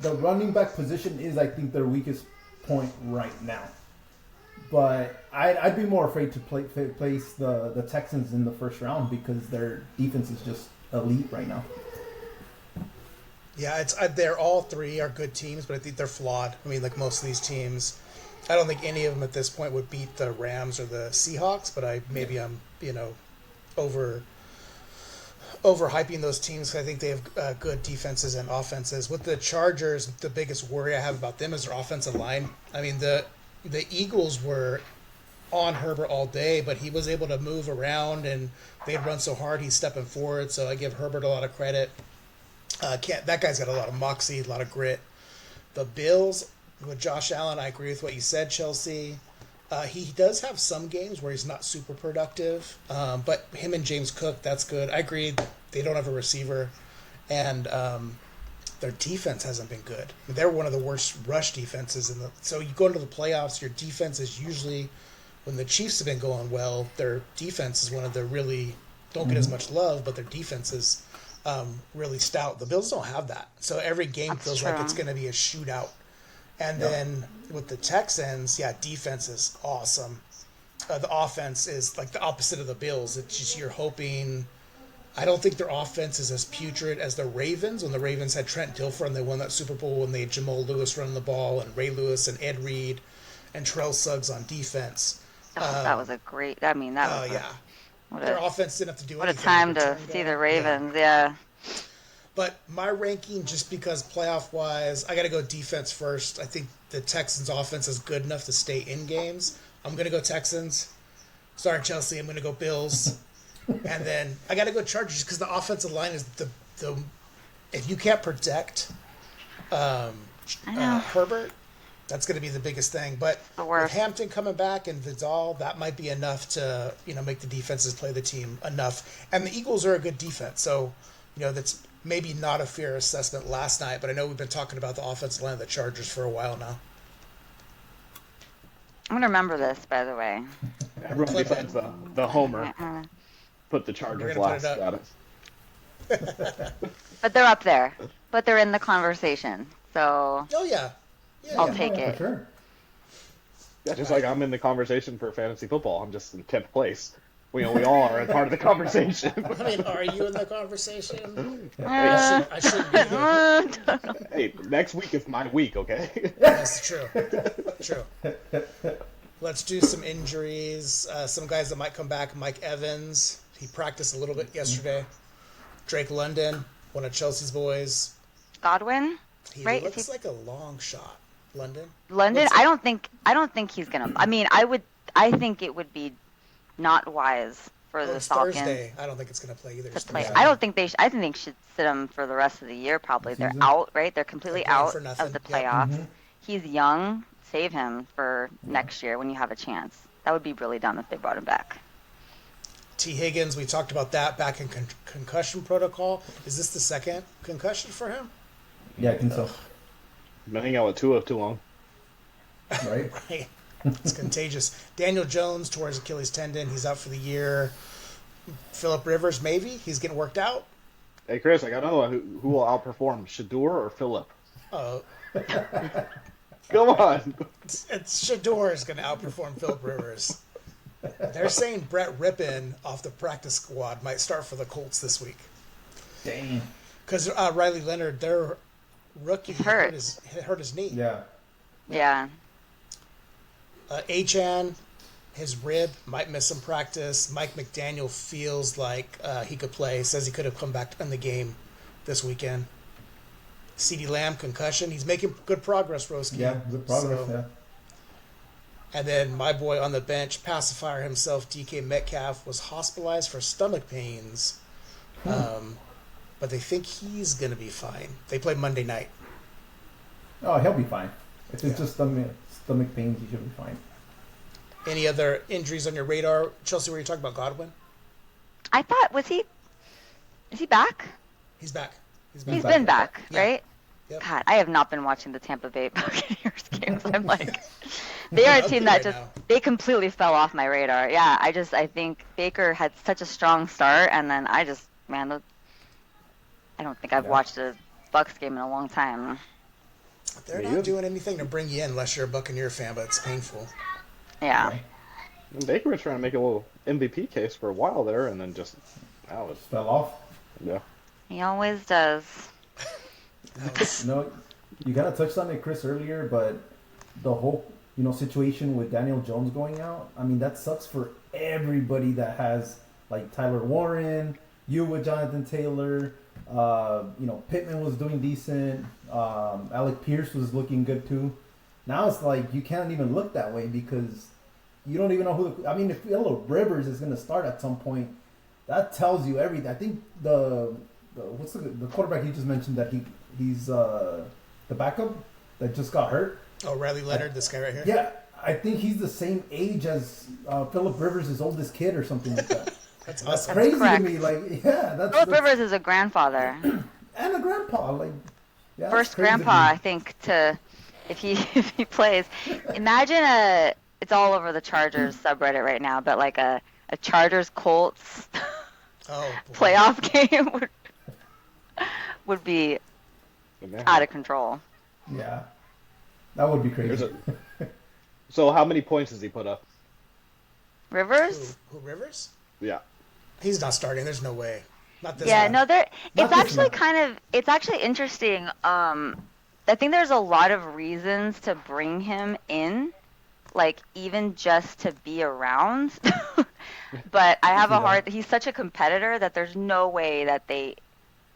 The running back position is, I think, their weakest point right now. But I'd be more afraid to place the Texans in the first round because their defense is just elite right now. Yeah, they're all 3 are good teams, but I think they're flawed. I mean, like most of these teams, I don't think any of them at this point would beat the Rams or the Seahawks. But I'm overhyping those teams. I think they have good defenses and offenses. With the Chargers, the biggest worry I have about them is their offensive line. I mean, the Eagles were on Herbert all day, but he was able to move around, and they'd run so hard he's stepping forward. So I give Herbert a lot of credit. That guy's got a lot of moxie, a lot of grit. The Bills, with Josh Allen, I agree with what you said, Chelsea. He does have some games where he's not super productive, but him and James Cook, that's good. I agree. They don't have a receiver, and their defense hasn't been good. They're one of the worst rush defenses so you go into the playoffs, your defense is usually, when the Chiefs have been going well, their defense is one of the really don't get as much love, but their defense is really stout. The Bills don't have that, so every game feels like it's going to be a shootout. And then with the Texans, defense is awesome. The offense is like the opposite of the Bills. It's just you're hoping. I don't think their offense is as putrid as the Ravens. When the Ravens had Trent Dilfer and they won that Super Bowl, when they had Jamal Lewis running the ball and Ray Lewis and Ed Reed and Terrell Suggs on defense. That was a great. I mean, that was their offense didn't have to do anything. What a time to see the Ravens, yeah. But my ranking, just because playoff-wise, I got to go defense first. I think the Texans' offense is good enough to stay in games. I'm going to go Texans. Sorry, Chelsea. I'm going to go Bills. And then I got to go Chargers because the offensive line is the if you can't protect Herbert, That's going to be the biggest thing. But The with worst. Hampton coming back and Vidal, that might be enough to, make the defenses play the team enough. And the Eagles are a good defense. So, that's maybe not a fair assessment last night, but I know we've been talking about the offensive line of the Chargers for a while now. I'm gonna remember this, by the way. Everyone besides the homer Uh-uh. put the We're Chargers gonna put last. it up. Got it. But they're up there. But they're in the conversation. So Oh, yeah. I'll Yeah. take For it. sure. Yeah, just like I'm in the conversation for fantasy football. I'm just in 10th place. We all are a part of the conversation. I mean, are you in the conversation? Uh, I shouldn't be here. Hey, next week is my week, okay? That's true. True. Let's do some injuries. Some guys that might come back. Mike Evans. He practiced a little bit yesterday. Drake London, one of Chelsea's boys. Godwin? He Right, is looks he- like a long shot. London. London? Looks I don't think he's gonna. I mean, I think it would be not wise for the It's Falcons Thursday. I don't think it's going to play either. to It's play. Thursday. I don't think they. I think they should sit him for the rest of the year. Probably they're Season? out. Right? They're completely They're playing out for nothing. of the Yep. playoffs. He's young. Save him for next year when you have a chance. That would be really dumb if they brought him back. T. Higgins, we talked about that back in concussion protocol. Is this the second concussion for him? Yeah, I think so. Been hanging out with Tua too long. Right? Right. It's contagious. Daniel Jones tore his Achilles tendon. He's out for the year. Phillip Rivers, maybe. He's getting worked out. Hey, Chris, I got another one. Who will outperform, Shador or Phillip? Oh, Come on. it's Shador is going to outperform Phillip Rivers. They're saying Brett Rippon off the practice squad might start for the Colts this week. Dang. Because Riley Leonard, their rookie, hurt. hurt his knee. Yeah. Yeah. Achan, his rib, might miss some practice. Mike McDaniel feels like he could play. Says he could have come back in the game this weekend. CeeDee Lamb, concussion. He's making good progress, Roski. Yeah, good progress, So- yeah. And then my boy on the bench, pacifier himself, DK Metcalf, was hospitalized for stomach pains. But they think he's going to be fine. They play Monday night. Oh, he'll be fine. If it's just stomach pains, he should be fine. Any other injuries on your radar? Chelsea, were you talking about Godwin? I thought is he back? He's back. He's back. been back, Yeah. right? Yep. God, I have not been watching the Tampa Bay Buccaneers games. I'm like, they are a Ugly team that right just now. they completely fell off my radar. Yeah, I think Baker had such a strong start, and then I don't think I've watched a Bucks game in a long time. They're Me not either. doing anything to bring you in unless you're a Buccaneer fan, but it's painful. Yeah, And Baker was trying to make a little MVP case for a while there, and then just now it's Fell off. yeah. he always does. No, you kind of touched on it, Chris, earlier, but the whole situation with Daniel Jones going out. I mean, that sucks for everybody that has like Tyler Warren, you with Jonathan Taylor. Pittman was doing decent. Alec Pierce was looking good too. Now it's like you can't even look that way because you don't even know who. I mean, if Phillip Rivers is going to start at some point, that tells you everything. I think the quarterback you just mentioned that he's the backup that just got hurt. Oh, Riley Leonard, this guy right here? Yeah, I think he's the same age as Phillip Rivers' oldest kid or something like that. That's That's awesome. crazy correct. to me. Like, yeah, that's Phillip Rivers is a grandfather, and a grandpa. Like, yeah, that's first crazy to grandpa, me. I think, to if he plays. Imagine it's all over the Chargers subreddit right now, but like a Chargers Colts Oh, boy. playoff game would be out of control. Yeah, that would be crazy. There's So how many points does he put up? Rivers? Who, Rivers? Yeah. He's not starting. There's no way. Not this Yeah, one. no, Not it's this actually one. it's actually interesting. I think there's a lot of reasons to bring him in, like even just to be around. But I have he's such a competitor that there's no way that they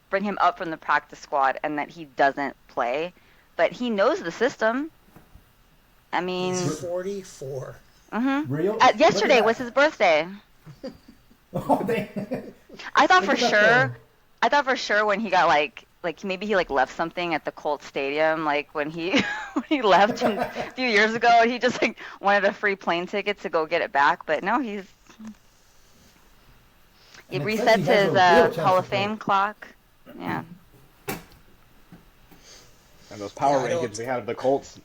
bring him up from the practice squad and that he doesn't play. But he knows the system. I mean, He's 44. Real? yesterday Look was at his birthday. that. Oh, dang. I thought Look for at that, sure. I thought for sure when he got like like maybe he like left something at the Colts stadium, like when he when he left a few years ago. He just like wanted a free plane ticket to go get it back, but no, he And it says he resets has a his real chance Hall to of play. Fame clock. Yeah. And those power Yeah, I rankings we had of the Colts a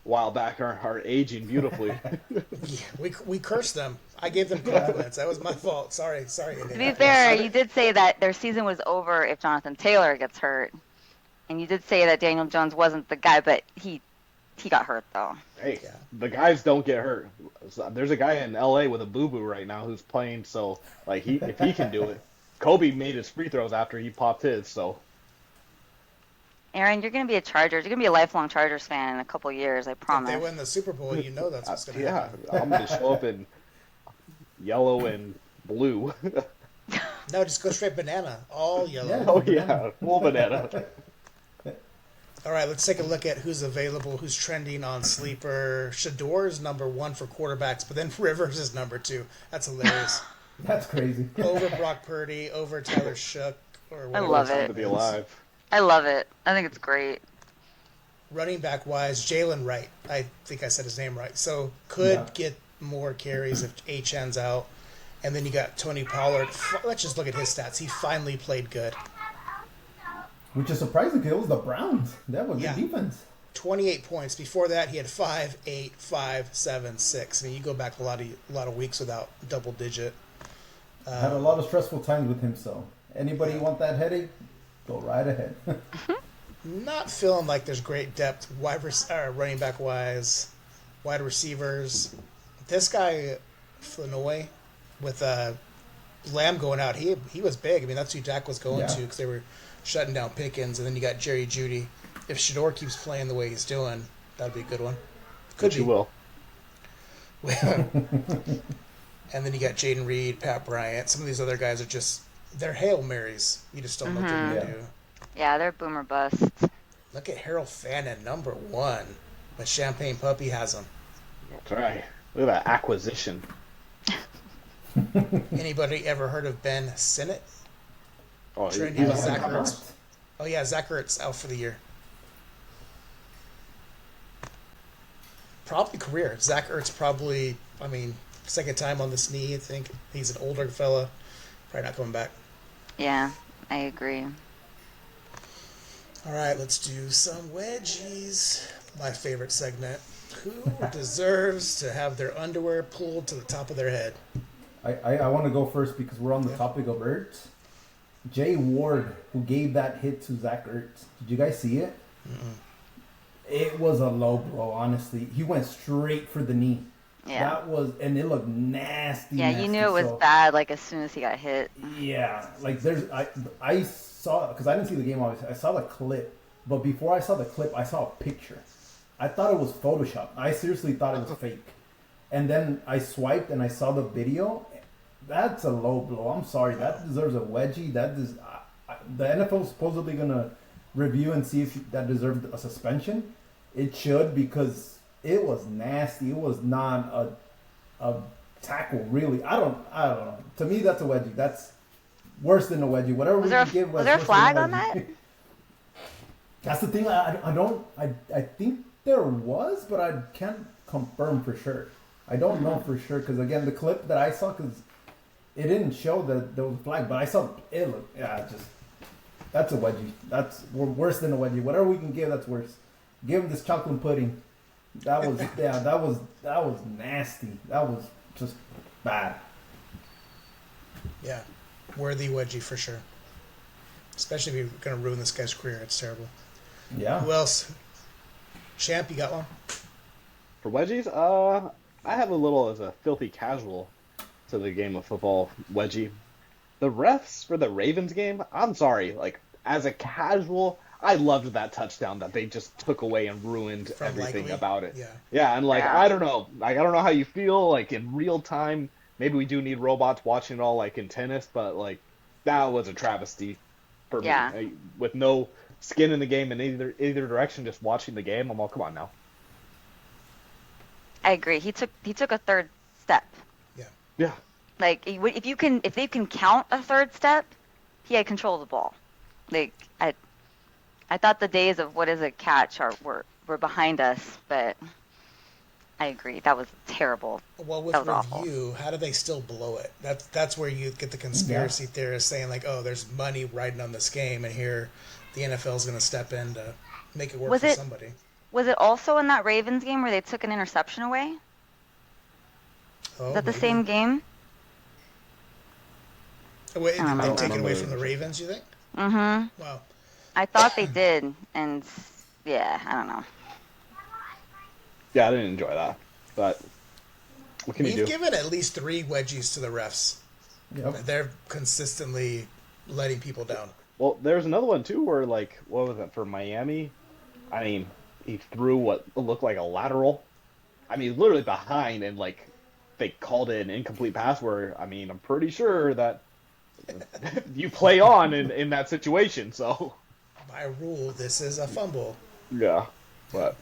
while back are aging beautifully. We cursed them. I gave them compliments. That was my fault. Sorry. To be fair, you did say that their season was over if Jonathan Taylor gets hurt, and you did say that Daniel Jones wasn't the guy, but he got hurt though. Hey, Yeah. the guys don't get hurt. There's a guy in LA with a boo-boo right now who's playing, so like if he can do it. Kobe made his free throws after he popped his, so Aaron, you're gonna be a Chargers. You're gonna be a lifelong Chargers fan in a couple years. I If promise. they win the Super Bowl, you know that's what's going to yeah, happen. I'm gonna show up in yellow and blue. No, just go straight banana. All yellow. Yeah. Oh yeah, full banana. All right, let's take a look at who's available, who's trending on Sleeper. Shador is number 1 for quarterbacks, but then Rivers is number 2. That's hilarious. That's crazy. Over Brock Purdy, over Tyler Shook. Or whatever love his it. name To be is. alive. I love it. I think it's great. Running back wise, Jalen Wright. I think I said his name right. So could Yeah. get more carries if Achan's out. And then you got Tony Pollard. Let's just look at his stats. He finally played good. Which is surprising because it was the Browns. That was Yeah. good defense. 28 points. Before that, he had 5, 8, 5, 7, 6. I mean, you go back a lot of weeks without double digit. Had a lot of stressful times with him, so anybody want that headache, go right ahead. Not feeling like there's great depth running back wise, wide receivers. This guy, Flanoy, with Lamb going out, he was big. I mean, that's who Dak was going to because they were shutting down Pickens. And then you got Jerry Jeudy. If Shador keeps playing the way he's doing, that'd be a good one. Could But be. you will. And then you got Jaden Reed, Pat Bryant. Some of these other guys are just, they're Hail Marys. You just don't know what they're going to do. Yeah, they're boomer busts. Look at Harold Fannin, number 1. But Champagne Puppy has him. That's right. Look at that acquisition. Anybody ever heard of Ben Sinnott? Oh, Trending with he's Zach on Ertz. Oh, yeah, Zach Ertz out for the year. Probably career. Zach Ertz probably, I mean, second time on this knee, I think. He's an older fella. Probably not coming back. Yeah, I agree. All right, let's do some wedgies. My favorite segment. Who deserves to have their underwear pulled to the top of their head? I want to go first because we're on the topic of Ertz. Jay Ward, who gave that hit to Zach Ertz. Did you guys see it? Mm-mm. It was a low blow, honestly. He went straight for the knee. Yeah. That was, and it looked nasty. Yeah, nasty. you knew it was So, bad like as soon as he got hit. Yeah, like I saw, because I didn't see the game obviously. I saw the clip, but before I saw the clip, I saw a picture. I thought it was Photoshop. I seriously thought it was fake. And then I swiped and I saw the video. That's a low blow. I'm sorry. That deserves a wedgie. The NFL is supposedly gonna review and see if that deserved a suspension. It should because it was nasty. It was not a tackle, really. I don't know. To me, that's a wedgie. That's worse than a wedgie. Whatever Was we there can give was there a worse flag than on that? wedgie. That's the thing. I think there was, but I can't confirm for sure. I don't know for sure because again, the clip that I saw, because it didn't show that there was a flag, but I saw it. Looked, that's a wedgie. That's worse than a wedgie. Whatever we can give, that's worse. Give him this chocolate pudding. That was that was nasty. That was just bad. Yeah, worthy wedgie for sure. Especially if you're going to ruin this guy's career. It's terrible. Yeah. Who else? Champ, you got one? For wedgies, I have a little as a filthy casual to the game of football wedgie. The refs for the Ravens game, I'm sorry, like as a casual, I loved that touchdown that they just took away and ruined From everything Likely? about it. Yeah. Yeah, and like Yeah. I don't know how you feel like in real time. Maybe we do need robots watching it all like in tennis, but like that was a travesty for Yeah. me. With no skin in the game in either direction, just watching the game. I'm all, come on now. I agree. He took a third step. Yeah. Like if they can count a third step, he had control of the ball. Like I thought the days of what is a catch were behind us, but I agree. That was terrible. Well, with That was awful. review, how do they still blow it? That's where you get the conspiracy theorists saying like, oh, there's money riding on this game, and here the NFL is going to step in to make it work for somebody. Was it also in that Ravens game where they took an interception away? Oh, is that the same game? Wait, did they take it away from the Ravens, you think? Mm-hmm. Wow. I thought they did, and yeah, I don't know. Yeah, I didn't enjoy that, but what can you do? We've given at least 3 wedgies to the refs. Yep. They're consistently letting people down. Well, there's another one too where, like, what was it for Miami? I mean, he threw what looked like a lateral. I mean, literally behind, and like they called it an incomplete pass. Where, I mean, I'm pretty sure that you play on in that situation. So by rule, this is a fumble. yeah, but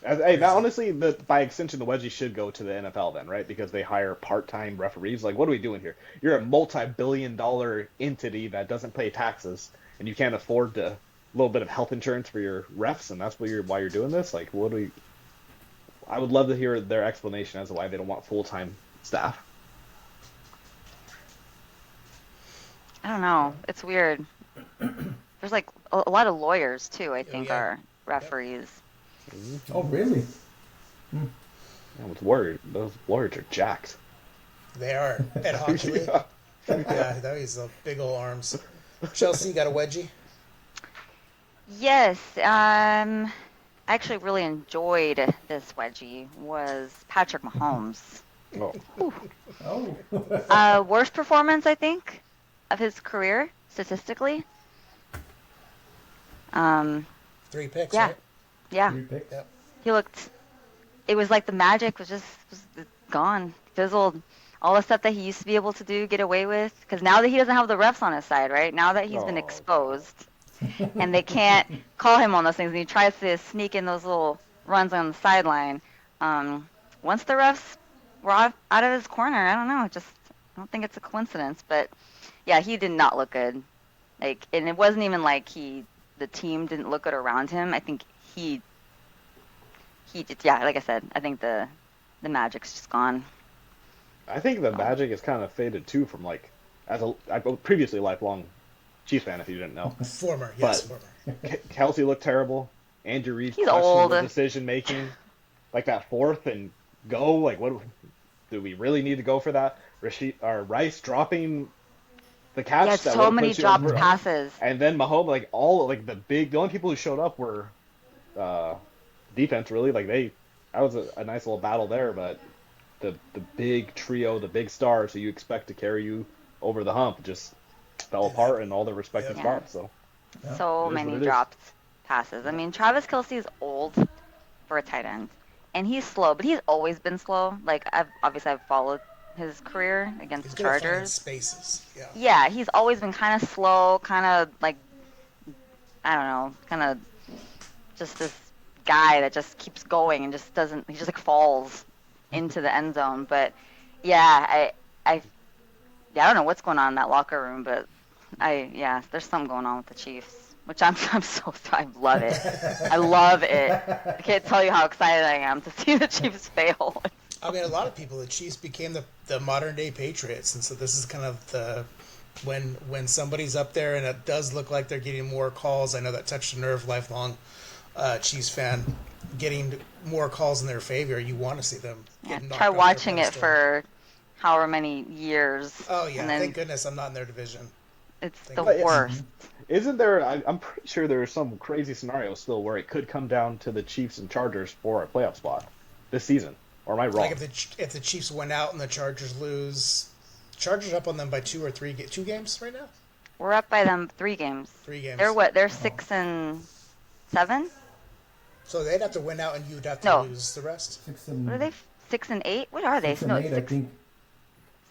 hey, now honestly, by extension, the wedgie should go to the NFL then, right? Because they hire part-time referees. Like, what are we doing here? You're a multi-billion-dollar entity that doesn't pay taxes, and you can't afford a little bit of health insurance for your refs, and that's why you're doing this. Like, what do we? I would love to hear their explanation as to why they don't want full-time staff. I don't know. It's weird. There's like a lot of lawyers too, I think, are referees. Oh, really? I was worried. Those lawyers are jacked. They are. Ed Hockley. Yeah, those big old arms. Chelsea, got a wedgie? Yes. I actually really enjoyed this wedgie. Was Patrick Mahomes. Oh. Worst performance, I think, of his career statistically. 3 picks. Yeah. Right? Yeah. 3 picks. Yep. He looked. It was like the magic was gone, fizzled. All the stuff that he used to be able to do, get away with, because now that he doesn't have the refs on his side, right? Now that he's been exposed, and they can't call him on those things, and he tries to sneak in those little runs on the sideline. Once the refs were out of his corner, I don't know. I don't think it's a coincidence, but yeah, he did not look good. Like, and it wasn't even like the team didn't look good around him. I think he did. Yeah, like I said, I think the magic's just gone. I think the magic is kind of faded too from like I was previously a lifelong Chiefs fan, if you didn't know. Former. Kelsey looked terrible. Andrew Reid He's questionable old. decision making, like that 4th and go. Like, what do we really need to go for that? Rice dropping the catch. He had that so would've many put you dropped over. passes. And then Mahomes, like the only people who showed up were defense. Really, like that was a nice little battle there, but. The big trio, the big stars who you expect to carry you over the hump just fell apart in all their respective spots. So many dropped passes. I mean, Travis Kelce is old for a tight end, and he's slow, but he's always been slow. Like I've followed his career against the Chargers. Spaces. Yeah. Yeah, he's always been kind of slow, kind of like I don't know, kind of just this guy that just keeps going and just doesn't. He just like falls into the end zone. But yeah, I don't know what's going on in that locker room, but there's something going on with the Chiefs, which I love it. I love it. I can't tell you how excited I am to see the Chiefs fail. I mean, a lot of people, the Chiefs became the modern day Patriots, and so this is kind of the when somebody's up there and it does look like they're getting more calls. I know that touched a nerve, lifelong Chiefs fan, getting more calls in their favor. You want to see them. Try watching it for however many years. Oh yeah, thank goodness I'm not in their division. It's the worst. Isn't there? I'm pretty sure there's some crazy scenario still where it could come down to the Chiefs and Chargers for a playoff spot this season. Or am I wrong? Like if the Chiefs win out and the Chargers lose, Chargers up on them by 2 games right now. We're up by them 3 games. 3 games. They're what? They're 6-7. So they'd have to win out, and you'd have to lose the rest. What are they? 6-8? What are they? 6 and 8, I think.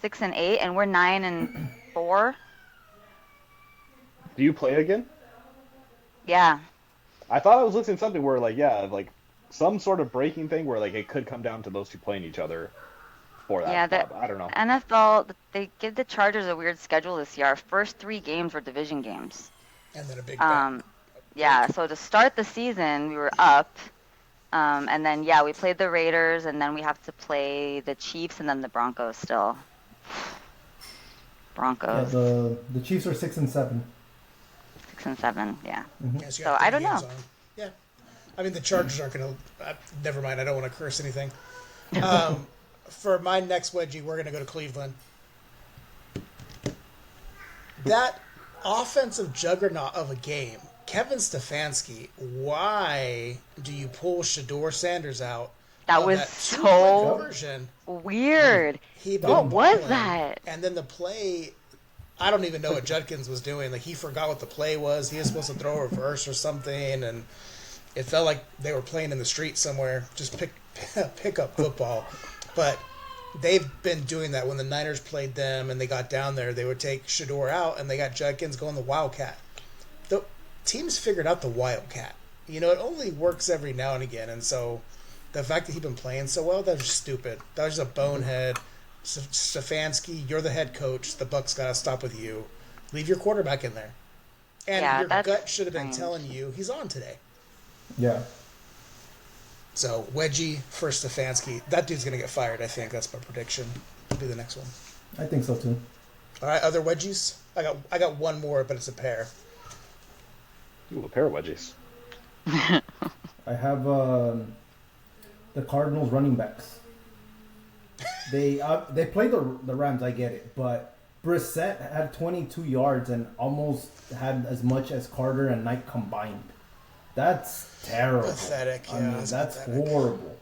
6-8, and we're 9-4. Do you play again? Yeah. I thought I was listening to something where like some sort of breaking thing where like it could come down to those two playing each other for that. Yeah, I don't know. NFL, they give the Chargers a weird schedule this year. Our first 3 games were division games. And then a big bet. Yeah, so to start the season, we were up. And then, yeah, we played the Raiders, and then we have to play the Chiefs and then the Broncos still. Broncos. Yeah, the Chiefs are 6-7. 6 and 7, yeah. Yes, you So have I 3 don't games know. on. Yeah. I mean, the Chargers aren't going to... never mind, I don't want to curse anything. For my next wedgie, we're going to go to Cleveland. That offensive juggernaut of a game, Kevin Stefanski, why do you pull Shador Sanders out? That of was that so two-point conversion? weird. He What was balling, that? And then the play, I don't even know what Judkins was doing. Like, he forgot what the play was. He was supposed to throw a reverse or something, and it felt like they were playing in the street somewhere, just pick up football. But they've been doing that when the Niners played them and they got down there. They would take Shador out, and they got Judkins going the Wildcat. The teams figured out the Wildcat. You know, it only works every now and again, and so the fact that he's been playing so well, that was just stupid. That was just a bonehead. Stefanski, you're the head coach. The Bucks got to stop with you. Leave your quarterback in there. And Yeah, your that's gut should have been strange. telling you he's on today. Yeah. So, wedgie for Stefanski. That dude's going to get fired, I think. That's my prediction. Will be the next one. I think so too. All right, other wedgies? I got one more, but it's a pair. Ooh, a pair of wedgies. I have the Cardinals running backs. They played the Rams, I get it, but Brissett had 22 yards and almost had as much as Carter and Knight combined. That's terrible. Pathetic, I yeah, mean, it's that's pathetic. horrible.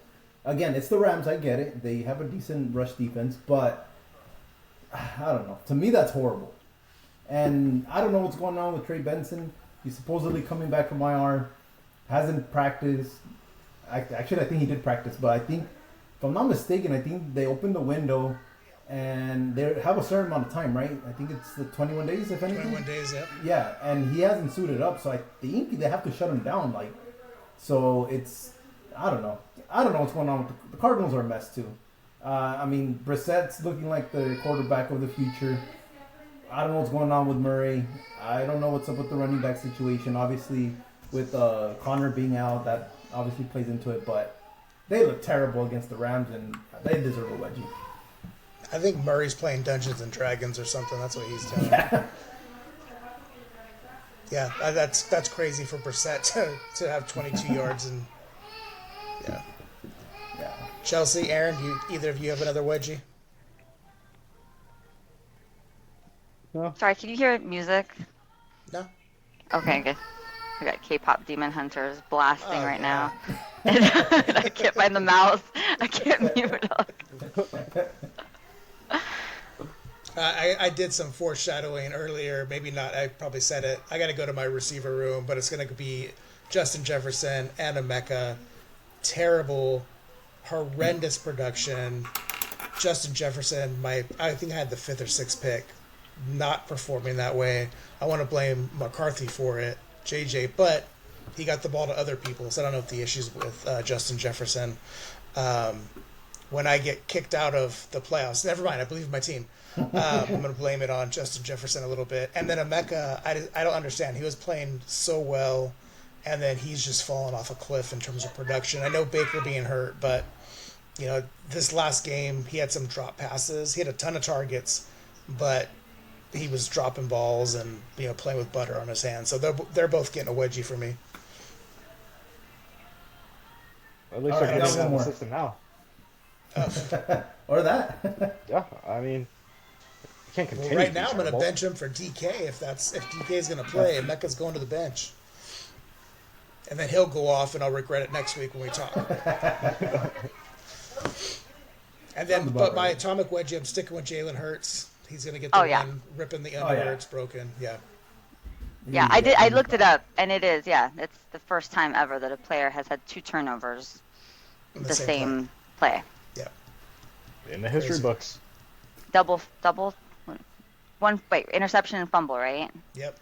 Again, it's the Rams, I get it. They have a decent rush defense, but I don't know. To me, that's horrible. And I don't know what's going on with Trey Benson. He's supposedly coming back from IR. Hasn't practiced. Actually, I think he did practice, but I think, if I'm not mistaken, I think they opened the window and they have a certain amount of time, right? I think it's the 21 days, if anything. 21 days, yep. Yeah, and he hasn't suited up, so I think they have to shut him down. Like, so it's, I don't know. I don't know what's going on with the Cardinals are a mess too. I mean, Brissett's looking like the quarterback of the future. I don't know what's going on with Murray. I don't know what's up with the running back situation. Obviously, with Connor being out, that obviously plays into it. But they look terrible against the Rams, and they deserve a wedgie. I think Murray's playing Dungeons and Dragons or something. That's what he's doing. Yeah, that's crazy for Brissett to have 22 yards and yeah. Chelsea, Aaron, either of you have another wedgie? Sorry, can you hear music? No. Okay, good. We got K-pop Demon Hunters blasting right yeah. now. And I can't find the mouse. I can't mute it. I did some foreshadowing earlier. Maybe not. I probably said it. I got to go to my receiver room, but it's going to be Justin Jefferson and Emeka. Terrible, horrendous production. Justin Jefferson, I think I had the 5th or 6th pick, not performing that way. I want to blame McCarthy for it, JJ, but he got the ball to other people, so I don't know if the issues with Justin Jefferson. When I get kicked out of the playoffs, never mind, I believe in my team. I'm going to blame it on Justin Jefferson a little bit. And then Emeka, I don't understand. He was playing so well, and then he's just fallen off a cliff in terms of production. I know Baker being hurt, but you know, this last game, he had some drop passes. He had a ton of targets, but he was dropping balls and, you know, playing with butter on his hands. So they're both getting a wedgie for me. At least All they're right, getting one that more. system now. Or that. Yeah, I mean, you can't Well, continue. right to be now, I'm going to terrible. bench him for DK if DK is going to play, and Mecca's going to the bench. And then he'll go off, and I'll regret it next week when we talk. And then, but my Atomic Wedgie, I'm sticking with Jalen Hurts. He's going to get the win, ripping the under where it's broken. Yeah. Yeah, I did. I looked it up, and it is. Yeah, it's the first time ever that a player has had 2 turnovers the same play. Yeah. In the history Crazy. books. Double. Interception and fumble, right? Yep.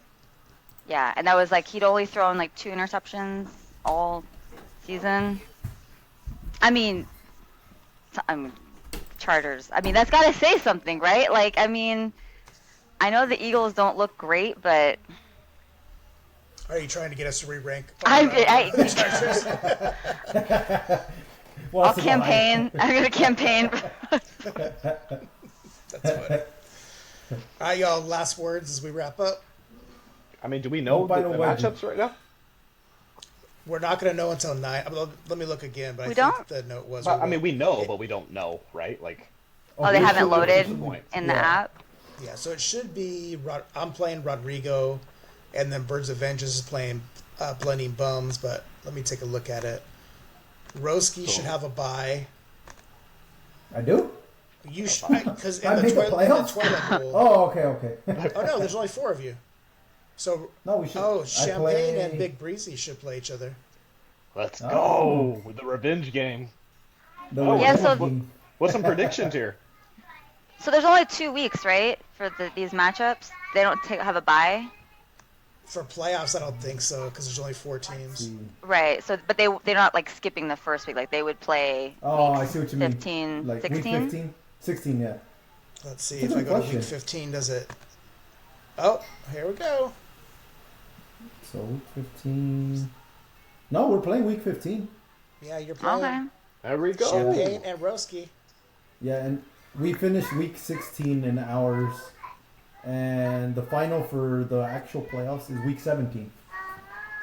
Yeah, and that was like he'd only thrown like 2 interceptions all season. I mean, Chargers. I mean, that's got to say something, right? Like, I mean, I know the Eagles don't look great, but Are you trying to get us to re-rank? I'll campaign. I'm going to campaign. That's funny. All right, y'all, last words as we wrap up. I mean, do we know the matchups right now? We're not going to know until 9. Let me look again, but I think the note was... I mean, we know, but we don't know, right? Like, they haven't loaded in the app? Yeah, so it should be... I'm playing Rodrigo, and then Birds of Vengeance is playing Blending Bums, but let me take a look at it. Roski should have a bye. I do? You should, because in the Toilet Bowl... Oh, okay. Oh, no, there's only 4 of you. So, no, we should. Champagne and Big Breezy should play each other. Let's go with the revenge game. What's some predictions here? So there's only 2 weeks, right, for these matchups? They don't have a bye? For playoffs, I don't think so, because there's only 4 teams. Right. So, but they're not like skipping the first week. Like they would play. I see what you mean. 15, like 16? Week 15, 16, yeah. Let's see if I go to week 15. Does it? Oh, here we go. So week 15. No, we're playing week 15. Yeah, you're playing. Okay. There we go. Champagne and Roski. Yeah, and we finished week 16 in ours. And the final for the actual playoffs is week 17.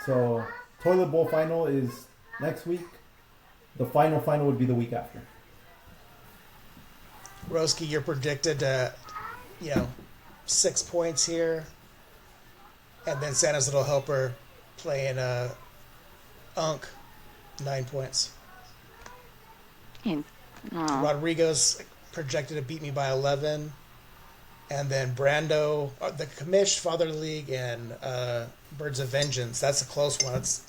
So, Toilet Bowl final is next week. The final would be the week after. Roski, you're predicted to, 6 points here. And then Santa's Little Helper playing Unk, 9 points. Rodrigo's projected to beat me by 11. And then Brando, the Commish, Father League, and Birds of Vengeance. That's a close one. It's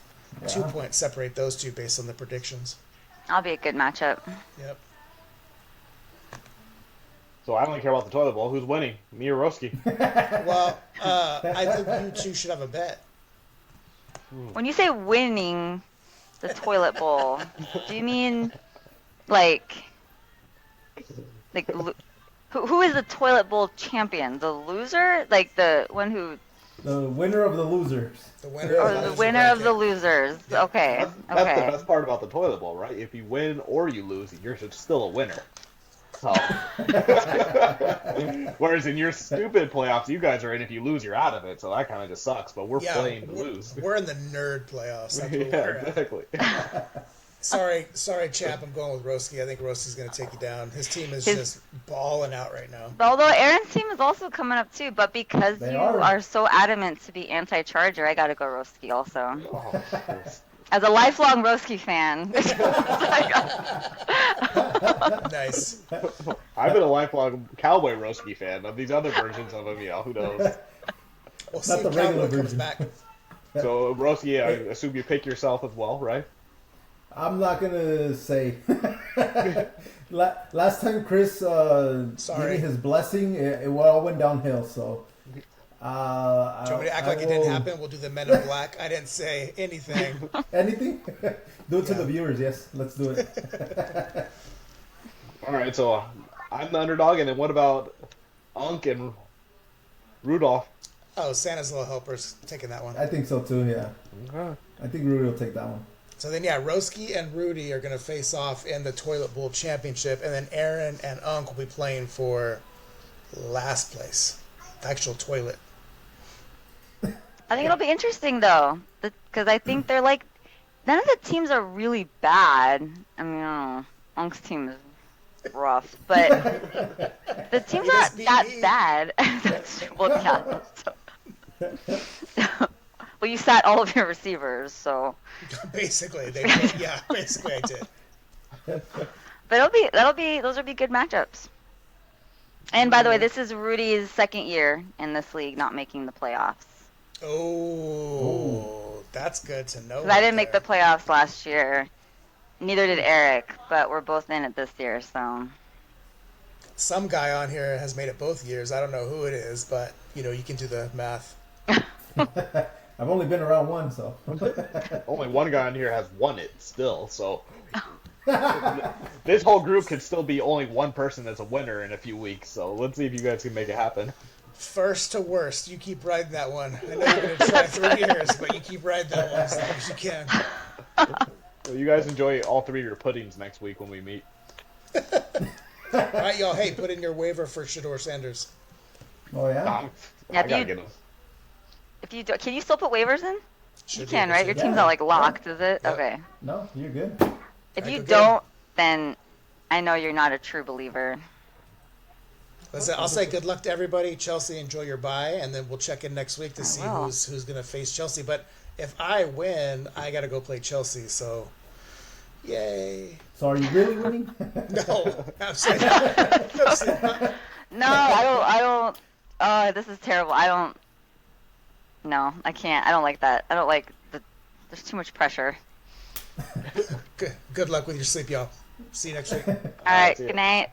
2 points separate those two based on the predictions. That'll be a good matchup. Yep. So I only care about the Toilet Bowl. Who's winning? Me or Roski? Well, I think you two should have a bet. When you say winning the Toilet Bowl, do you mean like who is the Toilet Bowl champion? The loser? Like the one who... The winner of the losers. The winner of the losers. Yeah. Okay. That's the best part about the Toilet Bowl, right? If you win or you lose, you're still a winner. So. Whereas in your stupid playoffs, you guys are in. If you lose, you're out of it. So that kind of just sucks. But we're playing to lose. We're in the nerd playoffs. That's exactly. Sorry, Chap. I'm going with Roski. I think Roski's going to take you down. His team is just balling out right now. Although Aaron's team is also coming up too, but because you are so adamant to be anti-Charger, I got to go Roski also. Oh, as a lifelong Roski fan. Nice. I've been a lifelong Cowboy Roski fan. Of these other versions of him, who knows? We'll see if Cowboy comes back. So, Roski, I assume you pick yourself as well, right? I'm not going to say. Last time Chris gave me his blessing, it all went downhill, so... Do you want me to act like it didn't happen? We'll do the Men in Black. I didn't say anything. Anything? Do it to the viewers, yes. Let's do it. All right, so I'm the underdog, and then what about Unk and Rudolph? Oh, Santa's Little Helper's taking that one. I think so too, yeah. Okay. I think Rudy will take that one. So then, Roski and Rudy are going to face off in the Toilet Bowl Championship, and then Aaron and Unk will be playing for last place. Actual toilet. I think it'll be interesting, though, because I think they're like... None of the teams are really bad. I mean, Unk's team is rough, but the teams aren't that bad. Well, you sat all of your receivers, so... Basically, basically I did. But those will be good matchups. And by the way, this is Rudy's second year in this league not making the playoffs. Oh, that's good to know. I didn't make the playoffs last year. Neither did Eric, but we're both in it this year, so. Some guy on here has made it both years. I don't know who it is, but you can do the math. I've only been around one, so. Only one guy on here has won it still, so. This whole group could still be only one person that's a winner in a few weeks, so let's see if you guys can make it happen. First to worst, you keep riding that one. I know you're going to try 3 years, but you keep riding that one as long as you can. Well, you guys enjoy all 3 of your puddings next week when we meet. All right, y'all. Hey, put in your waiver for Shador Sanders. Oh yeah. Yeah, I gotta get him. If you do, can you still put waivers in? Should You be can, able right? to. Your Yeah. team's not like locked, is it? Yep. Okay. No, you're good. If Alright, you go good. don't, then I know you're not a true believer. Listen, I'll say good luck to everybody. Chelsea, enjoy your bye, and then we'll check in next week to see will. who's going to face Chelsea. But if I win, I got to go play Chelsea. So, yay! So are you really winning? No, absolutely not. Absolutely not. No, I don't. This is terrible. I don't. No, I can't. I don't like that. I don't like the. There's too much pressure. Good luck with your sleep, y'all. See you next week. All right. see ya. Good night.